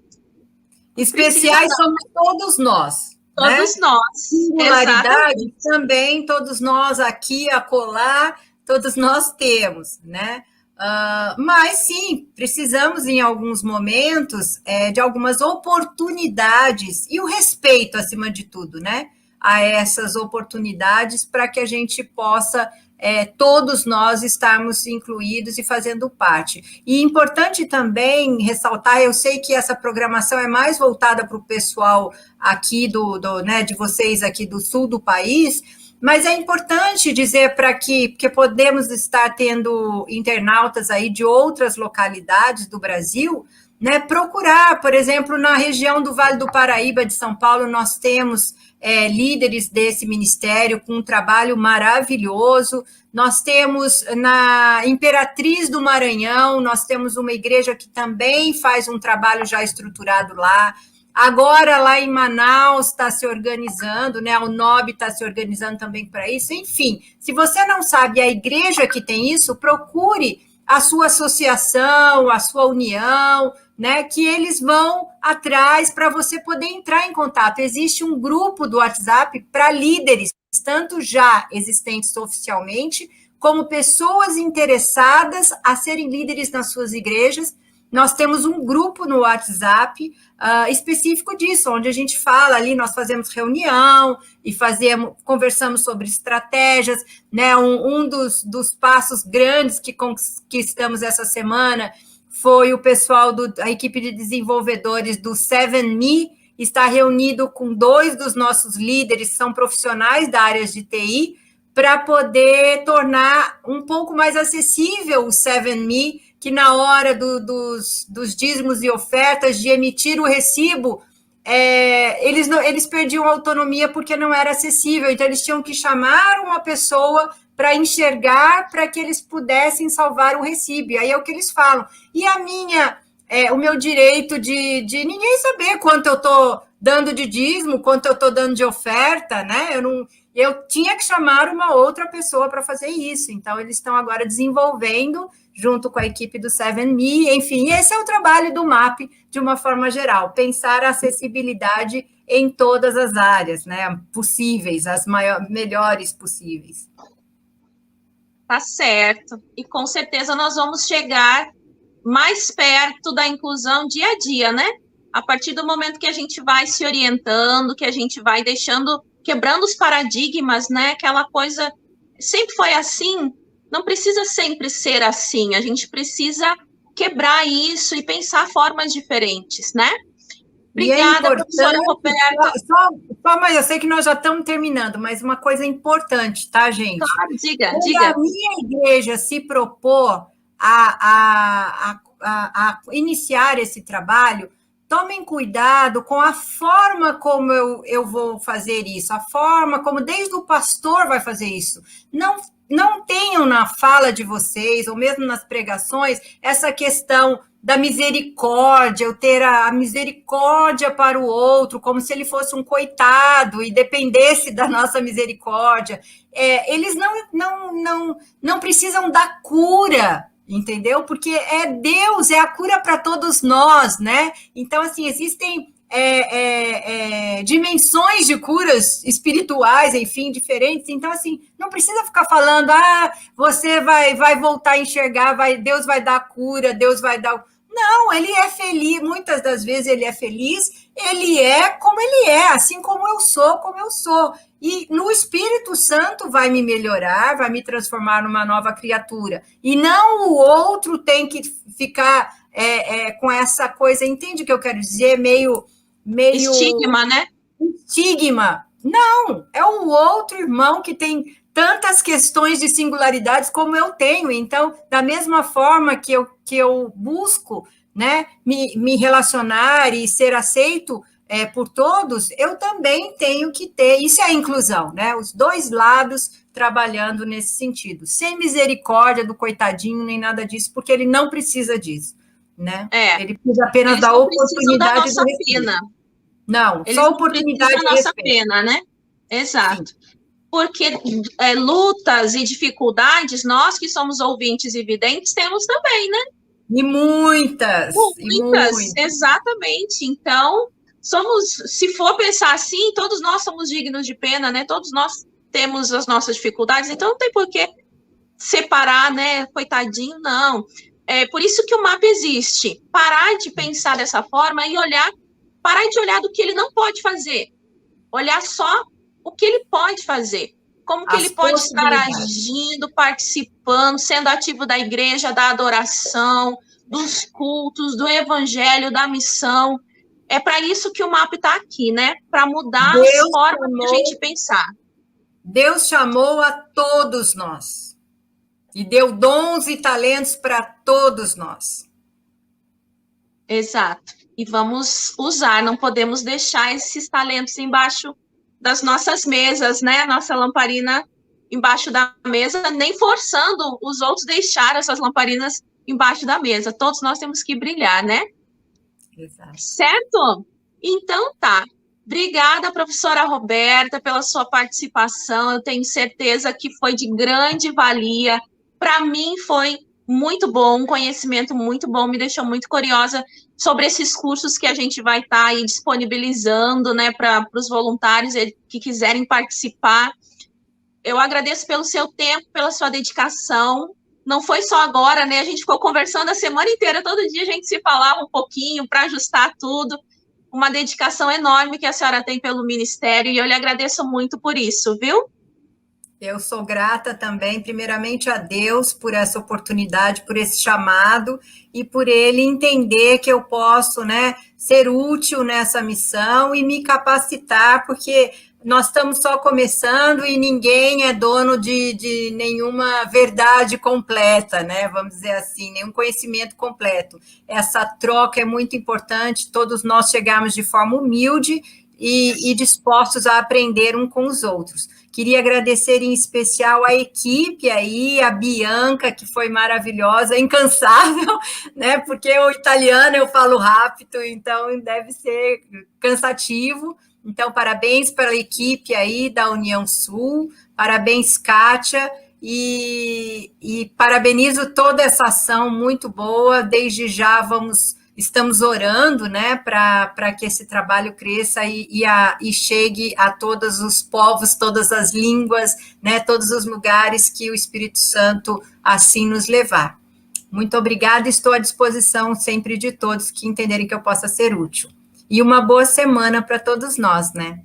Speaker 2: Especiais somos todos nós. né?
Speaker 1: Todos nós.
Speaker 2: Singularidade também, todos nós aqui, acolá, todos nós temos, né? Mas sim, precisamos em alguns momentos de algumas oportunidades e o respeito acima de tudo, né? A essas oportunidades para que a gente possa todos nós estarmos incluídos e fazendo parte. E importante também ressaltar, eu sei que essa programação é mais voltada para o pessoal aqui né, de vocês aqui do sul do país, mas é importante dizer porque podemos estar tendo internautas aí de outras localidades do Brasil, né, procurar, por exemplo, na região do Vale do Paraíba de São Paulo, nós temos líderes desse ministério com um trabalho maravilhoso. Nós temos na Imperatriz do Maranhão, nós temos uma igreja que também faz um trabalho já estruturado lá. Agora, lá em Manaus, está se organizando, né? O NOB está se organizando também para isso. Enfim, se você não sabe a igreja que tem isso, procure a sua associação, a sua união, né? Que eles vão atrás para você poder entrar em contato. Existe um grupo do WhatsApp para líderes, tanto já existentes oficialmente, como pessoas interessadas a serem líderes nas suas igrejas. Nós temos um grupo no WhatsApp específico disso, onde a gente fala ali, nós fazemos reunião e conversamos sobre estratégias, né? Um dos passos grandes que conquistamos essa semana foi o pessoal da equipe de desenvolvedores do 7Me, está reunido com 2 dos nossos líderes, que são profissionais da área de TI, para poder tornar um pouco mais acessível o 7Me, que na hora dos dízimos e ofertas, de emitir o recibo, eles perdiam autonomia porque não era acessível, então eles tinham que chamar uma pessoa para enxergar, para que eles pudessem salvar o recibo, e aí é o que eles falam. E o meu direito de ninguém saber quanto eu estou dando de dízimo, quanto eu estou dando de oferta, né? Eu tinha que chamar uma outra pessoa para fazer isso, então eles estão agora desenvolvendo, junto com a equipe do 7Me, enfim, esse é o trabalho do MAP, de uma forma geral, pensar a acessibilidade em todas as áreas, né, possíveis, as melhores possíveis.
Speaker 1: Tá certo, e com certeza nós vamos chegar mais perto da inclusão dia a dia, né? A partir do momento que a gente vai se orientando, que a gente vai quebrando os paradigmas, né? Aquela coisa, sempre foi assim, não precisa sempre ser assim, a gente precisa quebrar isso e pensar formas diferentes, né? Obrigada, professora Roberta.
Speaker 2: Mas eu sei que nós já estamos terminando, mas uma coisa importante, tá, gente?
Speaker 1: Claro, diga.
Speaker 2: A minha igreja se propor a iniciar esse trabalho, tomem cuidado com a forma como eu vou fazer isso, a forma como desde o pastor vai fazer isso. Não tenham na fala de vocês, ou mesmo nas pregações, essa questão da misericórdia, eu ter a misericórdia para o outro, como se ele fosse um coitado e dependesse da nossa misericórdia. Eles não precisam da cura, entendeu? Porque Deus, é a cura para todos nós, né? Então, assim, existem dimensões de curas espirituais, enfim, diferentes. Então, assim, não precisa ficar falando, você vai voltar a enxergar, Deus vai dar cura, Deus vai dar... Não, ele é feliz, muitas das vezes ele é feliz, ele é como ele é, assim como eu sou. E no Espírito Santo vai me melhorar, vai me transformar numa nova criatura. E não o outro tem que ficar com essa coisa, entende o que eu quero dizer? Meio...
Speaker 1: Estigma, né?
Speaker 2: Estigma. Não, é o outro irmão que tem tantas questões de singularidades como eu tenho. Então, da mesma forma que eu busco, né, me relacionar e ser aceito por todos, eu também tenho que ter, isso é a inclusão, né? Os dois lados trabalhando nesse sentido, sem misericórdia do coitadinho, nem nada disso, porque ele não precisa disso, né? Ele precisa apenas da oportunidade da nossa
Speaker 1: pena.
Speaker 2: Não,
Speaker 1: eles
Speaker 2: só oportunidade
Speaker 1: da nossa pena, né? Exato. Sim. Porque lutas e dificuldades, nós que somos ouvintes e videntes, temos também, né?
Speaker 2: E muitas,
Speaker 1: exatamente. Então, se for pensar assim, todos nós somos dignos de pena, né? Todos nós temos as nossas dificuldades, então não tem por que separar, né? Coitadinho, não. É por isso que o mapa existe. Parar de pensar dessa forma e olhar, parar de olhar do que ele não pode fazer. Olhar só o que ele pode fazer. Como que ele pode estar agindo, participando, sendo ativo da igreja, da adoração, dos cultos, do evangelho, da missão. É para isso que o mapa está aqui, né? Para mudar as formas de a gente pensar.
Speaker 2: Deus chamou a todos nós e deu dons e talentos para todos nós.
Speaker 1: Exato. E vamos usar, não podemos deixar esses talentos embaixo das nossas mesas, né? Nossa lamparina embaixo da mesa, nem forçando os outros deixar essas lamparinas embaixo da mesa. Todos nós temos que brilhar, né?
Speaker 2: Exato.
Speaker 1: Certo? Então tá. Obrigada, professora Roberta, pela sua participação. Eu tenho certeza que foi de grande valia. Para mim foi muito bom, um conhecimento muito bom, me deixou muito curiosa sobre esses cursos que a gente vai estar aí disponibilizando, né, para os voluntários que quiserem participar. Eu agradeço pelo seu tempo, pela sua dedicação. Não foi só agora, né? A gente ficou conversando a semana inteira, todo dia a gente se falava um pouquinho para ajustar tudo. Uma dedicação enorme que a senhora tem pelo ministério e eu lhe agradeço muito por isso, viu?
Speaker 2: Eu sou grata também, primeiramente a Deus por essa oportunidade, por esse chamado e por ele entender que eu posso, né, ser útil nessa missão e me capacitar, porque nós estamos só começando e ninguém é dono de nenhuma verdade completa, né? Vamos dizer assim, nenhum conhecimento completo. Essa troca é muito importante, todos nós chegamos de forma humilde e dispostos a aprender um com os outros. Queria agradecer em especial a equipe aí, a Bianca, que foi maravilhosa, incansável, né? Porque o italiano eu falo rápido, então deve ser cansativo. Então, parabéns para a equipe aí da União Sul, parabéns, Kátia, e parabenizo toda essa ação muito boa. Desde já estamos orando, né, para que esse trabalho cresça e chegue a todos os povos, todas as línguas, né, todos os lugares que o Espírito Santo assim nos levar. Muito obrigada, estou à disposição sempre de todos que entenderem que eu possa ser útil. E uma boa semana para todos nós, né?